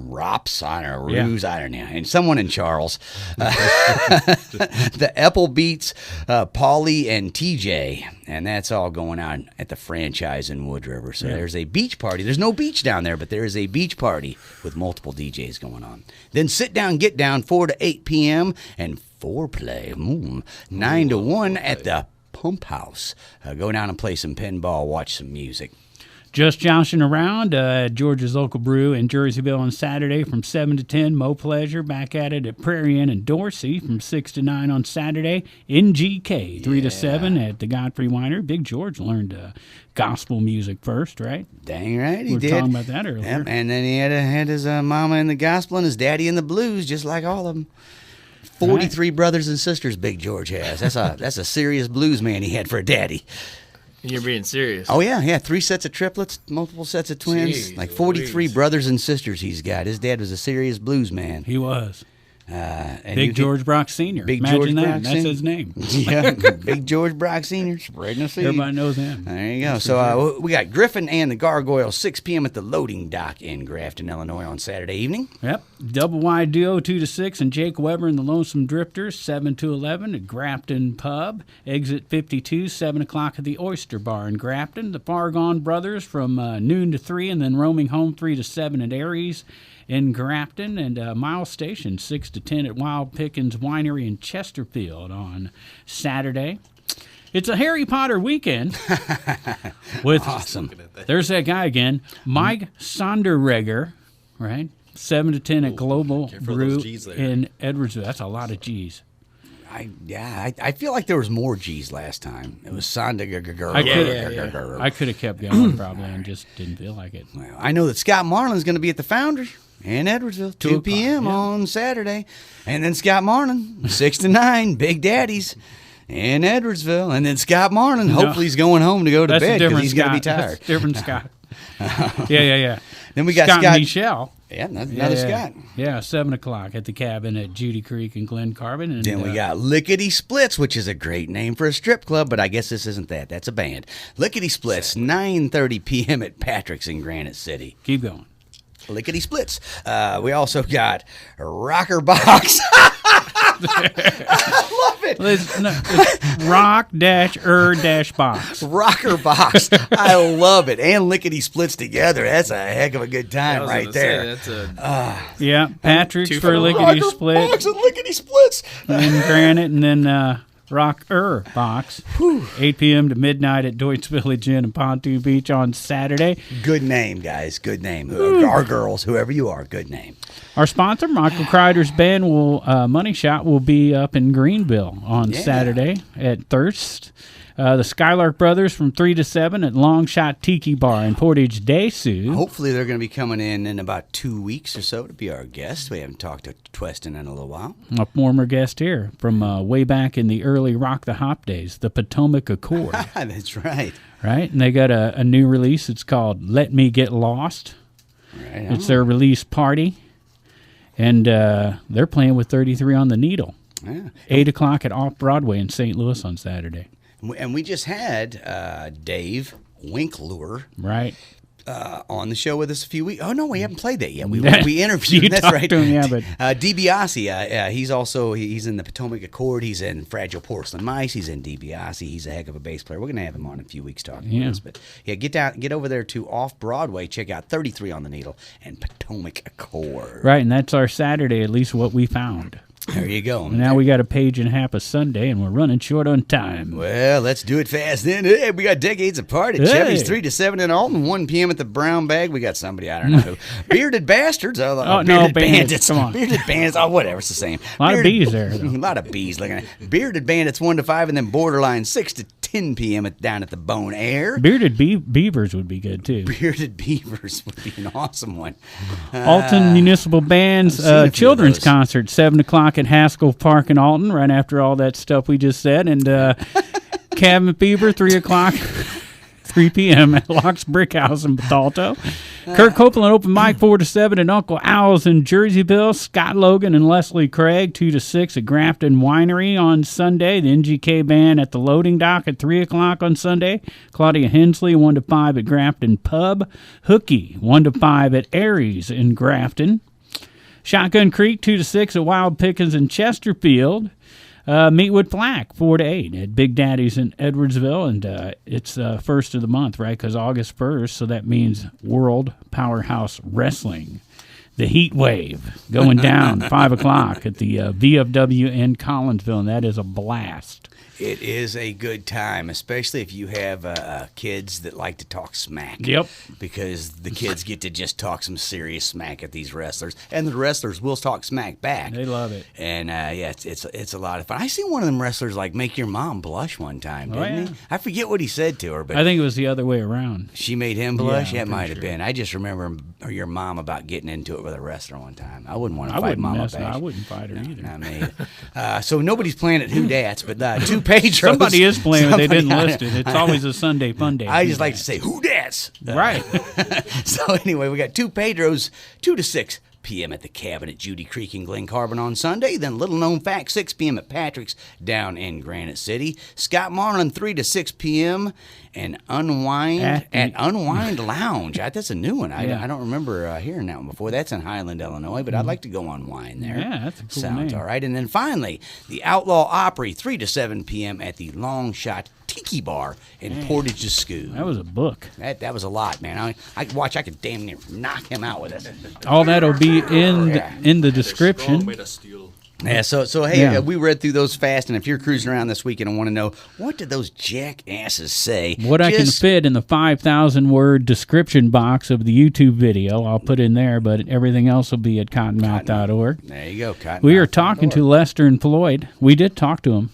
Rops, I don't know, Ruse, I don't know, and someone in Charles. The Apple Beats, Paulie, and TJ, and that's all going on at the franchise in Wood River. So there's a beach party. There's no beach down there, but there is a beach party with multiple DJs going on. Then Sit Down, Get Down, 4 to 8 p.m., and Foreplay, 9 to 1 at the Pump House. Go down and play some pinball, watch some music. Just joshing around at George's Local Brew in Jerseyville on Saturday from 7 to 10. Mo Pleasure back at it at Prairie Inn and Dorsey from 6 to 9 on Saturday. NGK 3 to 7 at the Godfrey Winery. Big George learned gospel music first, right? Dang right, he We were did. talking about that earlier. Yep, and then he had his mama in the gospel and his daddy in the blues, just like all of them. 43 brothers and sisters Big George has. That's a serious blues man he had for a daddy. You're being serious. Oh, yeah. 3 sets of triplets, multiple sets of twins. Jeez like 43 Louise. brothers and sisters he's got. His dad was a serious blues man. He was. And Big George Brock Sr. Big Imagine George that. Brock That's Sr. his name. Yeah, Big George Brock Sr. Spreading the seed. Everybody knows him. There you go. So we got Griffin and the Gargoyles, 6 p.m. at the loading dock in Grafton, Illinois on Saturday evening. Yep. Double wide duo 2 to 6, and Jake Weber and the Lonesome Drifters 7 to 11 at Grafton Pub. Exit 52, 7 o'clock at the Oyster Bar in Grafton. The Far Gone Brothers from noon to 3, and then roaming home 3 to 7 at Aries in Grafton, and Miles Station 6 to 10 at Wild Pickens Winery in Chesterfield on Saturday. It's a Harry Potter weekend. With Awesome. There's that guy again, Mike Sonderreger, right? 7 to 10 at Global careful of Brew those G's there. in Edwardsville. That's a lot of G's. I feel like there was more G's last time. It was Sonderreger. I could have kept going probably and just didn't feel like it. Well, I know that Scott Marlin's going to be at the Foundry in Edwardsville, 2 p.m. on Saturday. And then Scott Marlin, 6 to 9, Big Daddies in Edwardsville. And then Scott Marlin, hopefully he's going home to go to That's bed a because different he's going to be Scott. tired. That's a different Scott. Yeah. Then we got Scott Scott. Michelle. Yeah, another Scott. Yeah, 7 o'clock at the cabin at Judy Creek and Glen Carbon. And, Then we got Lickety Splits, which is a great name for a strip club, but I guess this isn't that. That's a band. Lickety Splits, 9:30 p.m. at Patrick's in Granite City. Keep going. Lickety Splits. We also got Rocker Box. I love it. It's rock-box. Rocker Box. I love it. And Lickety Splits together. That's a heck of a good time right there. Yeah, Patrick's Two for for Lickety Rocker Split. Box and Lickety Splits. And then Granite, and then Rocker Box. 8 p.m. to midnight at Deutsch Village Inn and Pontoon Beach on Saturday. Good name, guys. Good name. Our girls, whoever you are, good name. Our sponsor, Michael Crider's band, Money Shot, will be up in Greenville on Saturday at Thirst. The Skylark Brothers from 3 to 7 at Long Shot Tiki Bar in Portage de Sioux. Hopefully they're going to be coming in about 2 weeks or so to be our guest. We haven't talked to Tweston in a little while. A former guest here from way back in the early Rock the Hop days, the Potomac Accord. That's right. Right? And they got a new release. It's called Let Me Get Lost. Right. It's their release party. And they're playing with 33 on the Needle. Yeah. 8 o'clock at Off-Broadway in St. Louis on Saturday. And we just had Dave Winklure Right. on the show with us a few weeks. Oh no, we haven't played that yet. We You interviewed him. That's talked right. to him, yeah, but DiBiase, he's in the Potomac Accord. He's in Fragile Porcelain Mice. He's in DiBiase. He's a heck of a bass player. We're gonna have him on in a few weeks talking with us. But yeah, get over there to Off Broadway. Check out 33 on the Needle and Potomac Accord. right, and that's our Saturday, at least what we found. There you go. Now we got a page and a half of Sunday, and we're running short on time. Well, let's do it fast then. Hey, we got Decades Apart at Chevy's 3 to 7 in Alton, 1 p.m. at the Brown Bag. We got somebody, I don't know who. Bearded Bastards. no, Bearded Bandits, come on. Bearded Bandits. Oh, whatever. It's the same. A lot of Bearded- bees there, though. A lot of bees looking at it. Bearded Bandits 1 to 5, and then Borderline 6 to 10 p.m. Down at the Bone Air. Bearded Beavers would be good, too. Bearded Beavers would be an awesome one. Alton Municipal Band's I've seen a few of children's those. concert, 7 o'clock at Haskell Park in Alton, right after all that stuff we just said. And Cabin Fever, 3 o'clock, 3 p.m. at Locke's Brick House in Bethalto. Kirk Copeland open mic 4 to 7 at Uncle Owl's in Jerseyville. Scott Logan and Leslie Craig 2 to 6 at Grafton Winery on Sunday. The NGK band at the loading dock at 3 o'clock on Sunday. Claudia Hensley 1 to 5 at Grafton Pub. Hooky 1 to 5 at Aries in Grafton. Shotgun Creek 2 to 6 at Wild Pickens in Chesterfield. Meatwood Plaque 4 to 8 at Big Daddy's in Edwardsville, and it's first of the month, right? Because August 1st, so that means World Powerhouse Wrestling. The Heat Wave going down 5 o'clock at the VFW in Collinsville, and that is a blast. It is a good time, especially if you have kids that like to talk smack. Yep. Because the kids get to just talk some serious smack at these wrestlers, and the wrestlers will talk smack back. They love it. And it's a lot of fun. I seen one of them wrestlers like make your mom blush one time, didn't he? I forget what he said to her, but I think it was the other way around. she made him blush. Yeah, Yeah, I'm it might pretty have sure. been. I just remember your mom about getting into it with a wrestler one time. I wouldn't want to I fight wouldn't Mama mess. Bash. I wouldn't fight her either. Not me. So nobody's playing at Who Dats, but 2 Pedros. Somebody is playing it. They didn't Somebody- list it. It's always a Sunday fun day. I just like to say, who das? Right. So anyway, we got 2 Pedros, 2 to 6 p.m. at the Cabin at Judy Creek in Glen Carbon on Sunday. Then little known fact, 6 p.m. at Patrick's down in Granite City. Scott Marlin, 3 to 6 p.m. and Unwind at Unwind Lounge. That's a new one. I don't remember hearing that one before. That's in Highland, Illinois, but I'd like to go Unwind there. Yeah, that's a cool Sounds name. all right. And then finally, the Outlaw Opry, 3 to 7 p.m. at the Long Shot Tiki Bar in Portage de Scoot. That was a book. That was a lot, man. I could damn near knock him out with it. All that'll be in the description. Way to steal. Yeah, so hey, Yeah. we read through those fast, and if you're cruising around this weekend and want to know what did those jackasses say, What I can just- fit in the 5,000-word description box of the YouTube video, I'll put in there, but everything else will be at cottonmouth.org. There you go, Cotton. We are talking to Lester and Floyd. We did talk to them,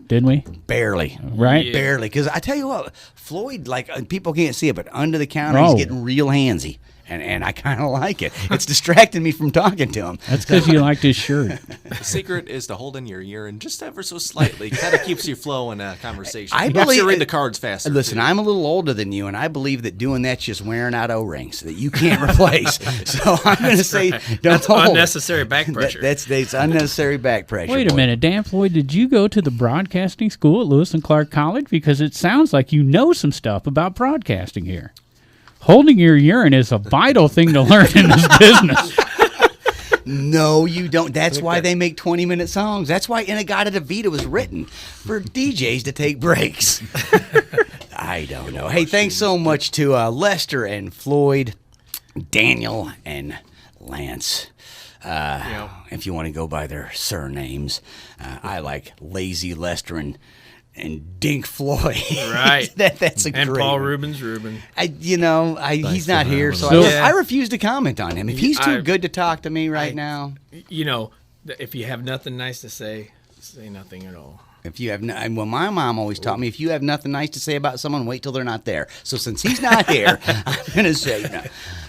didn't we? barely. Right? Barely, because I tell you what, Floyd, people can't see it, but under the counter, Oh. he's getting real handsy. And I kind of like it. It's distracting me from talking to him. That's because you liked his shirt. The secret is to hold in your urine just ever so slightly. Kind of keeps you flowing a conversation. I Helps believe- you read the cards faster. Listen, too. I'm a little older than you, and I believe that doing that's just wearing out O-rings that you can't replace. So I'm going to say, don't That's hold it. unnecessary back pressure. That's unnecessary back pressure. Wait a boy. minute, Dan Floyd, did you go to the broadcasting school at Lewis and Clark College? Because it sounds like you know some stuff about broadcasting here. Holding your urine is a vital thing to learn in this business. No, you don't. That's why they make 20-minute songs. That's why Inagata DeVita was written for DJs to take breaks. I don't know. Hey, thanks so much to Lester and Floyd, Daniel and Lance. If you want to go by their surnames, I like Lazy Lester and Dink Floyd. Right. That's a and great Paul one. Rubens Ruben. He's not here, so Yeah. I refuse to comment on him. If he's too I- good to talk to me right now, You know, if you have nothing nice to say nothing at all. if you have, well, my mom always taught me, if you have nothing nice to say about someone, wait till they're not there. So since he's not here, I'm gonna say no. All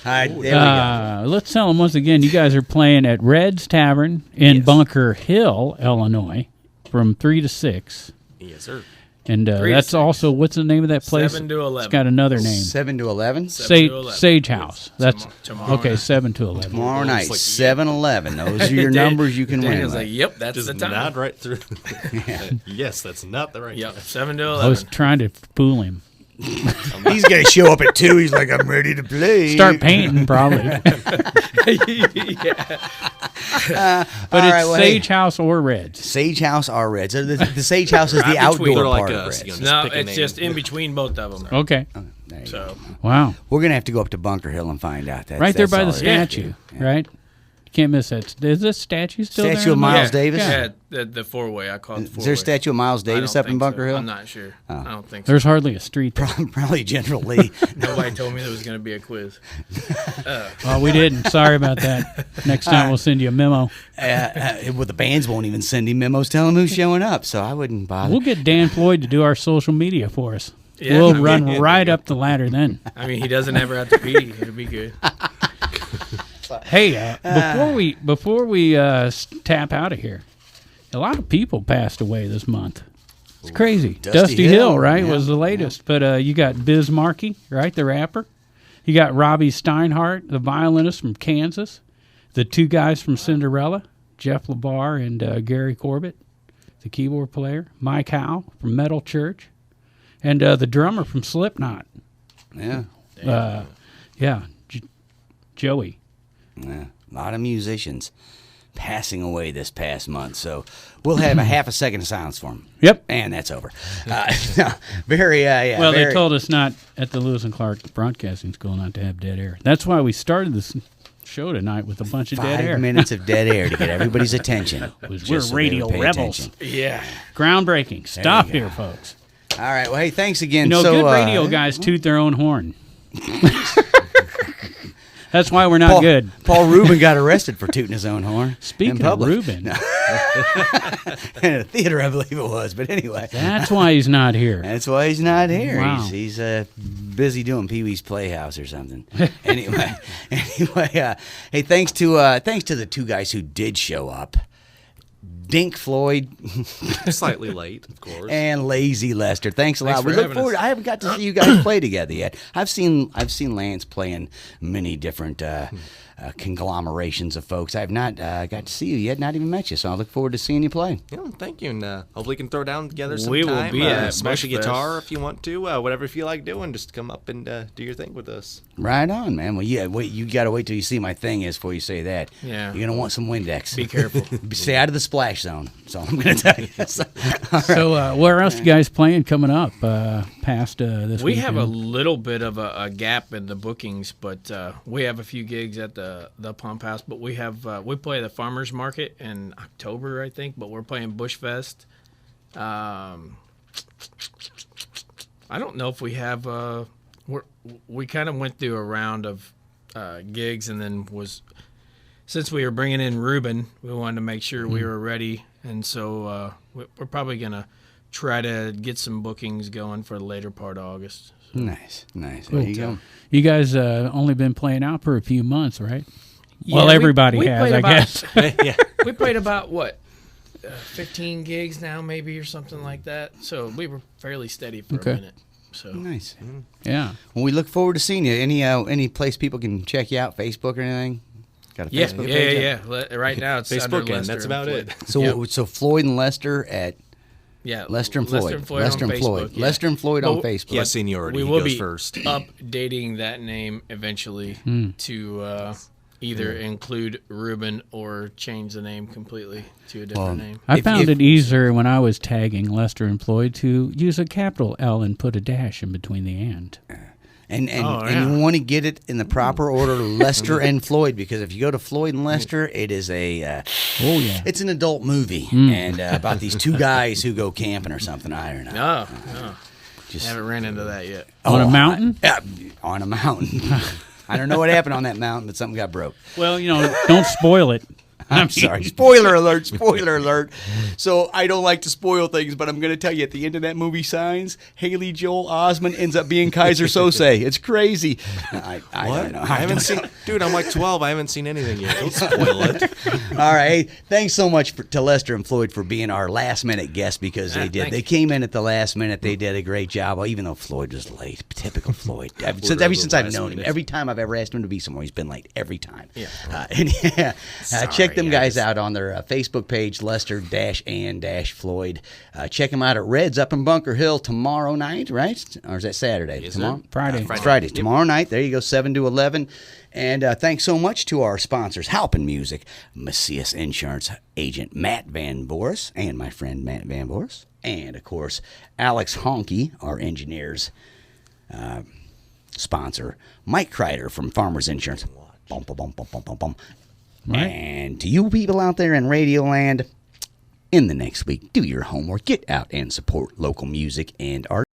right, there we go. Let's tell them once again, you guys are playing at Red's Tavern in Bunker Hill, Illinois, from 3 to 6. Yes, sir. And 3 to that's 6. also, what's the name of that place? 7 to 11. It's got another name. 7 to 11 7 to 11. Sage House. That's Tomorrow okay. night. 7 to 11. tomorrow night. like- 7-11. Those are your numbers you can win. Daniel's like, with. yep, that's Just the time. nod right through. Yes, that's not the right Yep, time. 7 to I was 11. trying to fool him. He's gonna show up at 2. He's like, I'm ready to play. Start painting, probably. But But it's Sage House or Red's. Sage House or Reds. The Sage House is the Right outdoor between. They're like part of us, Reds. you know. No, pick a it's name. just in between both of them. Okay. There you go. So, Wow. We're gonna have to go up to Bunker Hill and find out. Right there that's by all the it is. statue, right? You can't miss that. Is this statue still there? Statue of Miles Davis? Yeah, the four-way. I call it the Is four-way. there a statue of Miles I Davis don't up in think Bunker so. Hill? I'm not sure. I don't think so. There's hardly a street there. Probably General Lee. Nobody told me there was going to be a quiz. Oh, we didn't. Sorry about that. Next time we'll send you a memo. Well, the bands won't even send him memos telling him who's showing up, so I wouldn't bother. We'll get Dan Floyd to do our social media for us. Yeah, We'll I mean- run right up the ladder then. I mean, he doesn't ever have to pee. It'll be good. Hey, before we tap out of here, a lot of people passed away this month. It's crazy. Dusty Hill, right, yeah, was the latest. But you got Biz Markie, right, the rapper. You got Robbie Steinhardt, the violinist from Kansas. The 2 guys from Cinderella, Jeff LeBar and Gary Corbett, the keyboard player. Mike Howl from Metal Church. And the drummer from Slipknot. Yeah, Joey. yeah, a lot of musicians passing away this past month, so we'll have a half a second of silence for them. Yep. And that's over. Very, yeah. Well, very, they told us not at the Lewis and Clark Broadcasting School not to have dead air. That's why we started this show tonight with a bunch of dead 5 air. minutes of dead air to get everybody's attention. We're just so they radio would pay rebels. attention. Yeah. Groundbreaking stuff you go. here, folks. All right, well, hey, thanks again. You know, so, good radio guys toot their own horn. That's why we're not good. Paul Rueben got arrested for tooting his own horn. Speaking in of public. Ruben, In a theater, I believe it was. But anyway, that's why he's not here. that's why he's not here. Wow. He's busy doing Pee Wee's Playhouse or something. anyway, hey, thanks to the 2 guys who did show up. Dink Floyd, Slightly late, of course. and Lazy Lester. Thanks a lot. Thanks We for look having forward. us. I haven't got to see you guys play together yet. I've seen Lance play in many different conglomerations of folks. I've not got to see you yet. Not even met you. So I look forward to seeing you play. Yeah, thank you, and hopefully we can throw down together We will sometime. be at smash a Bushfest. guitar if you want to. Whatever you feel like doing, just come up and do your thing with us. Right on, man. Well, yeah. Wait, you got to wait till you see my thing is before you say that. Yeah. You're gonna want some Windex. Be careful. Stay out of the splash zone. So I'm gonna tell you. So where else you guys playing coming up past this We weekend? have a little bit of a gap in the bookings, but we have a few gigs at the Pump House. But we have we play the Farmers Market in October, I think. But we're playing Bushfest. I don't know if we have. We kind of went through a round of gigs, and then since we were bringing in Rueben, we wanted to make sure we were ready, and so we're probably gonna try to get some bookings going for the later part of August. Nice. There you go. You guys only been playing out for a few months, right? Yeah, Well, everybody we has, played I about- guess. Yeah. We played about 15 gigs now, maybe, or something like that. So we were fairly steady for Okay. a minute. So Nice. Yeah. Well, we look forward to seeing you. Any place people can check you out, Facebook or anything? Got a yeah, Facebook page? yeah. Right now it's under Facebook, and Lester that's about Floyd. it. So Yep. so Floyd and Lester at Yeah, Lester and Floyd. Lester and Floyd. Yeah. Lester and Floyd on But Facebook. Yeah, seniority. We he will goes be first. updating that name eventually to either include Rueben or change the name completely to a different name. I If- found if- it easier when I was tagging Lester and Floyd to use a capital L and put a dash in between the and. And Oh, and yeah. you want to get it in the proper order, Lester and Floyd, because if you go to Floyd and Lester, it is Oh yeah. it's an adult movie and about these two guys who go camping or something. I don't know. No, Just haven't ran into that yet. On a mountain? On a mountain. I don't know what happened on that mountain, but something got broke. Well, don't spoil it. I'm sorry. Spoiler alert. Spoiler alert. So I don't like to spoil things, but I'm going to tell you at the end of that movie Signs, Haley Joel Osment ends up being Kaiser Sose. It's crazy. I What? don't know. I haven't seen. Dude, I'm like 12. I haven't seen anything yet. Don't spoil it. All right. Hey, thanks so much to Lester and Floyd for being our last minute guests because they did. thanks. They came in at the last minute. They did a great job, well, even though Floyd was late. Typical Floyd. Ever since I've known him, every time I've ever asked him to be somewhere, he's been late every time. Yeah. Check them Sorry, guys out on their Facebook page, Lester-and-Floyd. Check them out at Red's up in Bunker Hill tomorrow night, right? Or is that Saturday? Is tomorrow? it? Friday. It's Friday. Tomorrow night. There you go, 7 to 11. And thanks so much to our sponsors, Halpin Music, Macias Insurance Agent Matt Van Boris, and my friend Matt Van Boris. And, of course, Alex Honky, our engineers sponsor, Mike Crider from Farmers Insurance. Bum, bum, bum, bum, bum, bum, bum. Right. And to you people out there in Radioland, in the next week, do your homework, get out and support local music and art.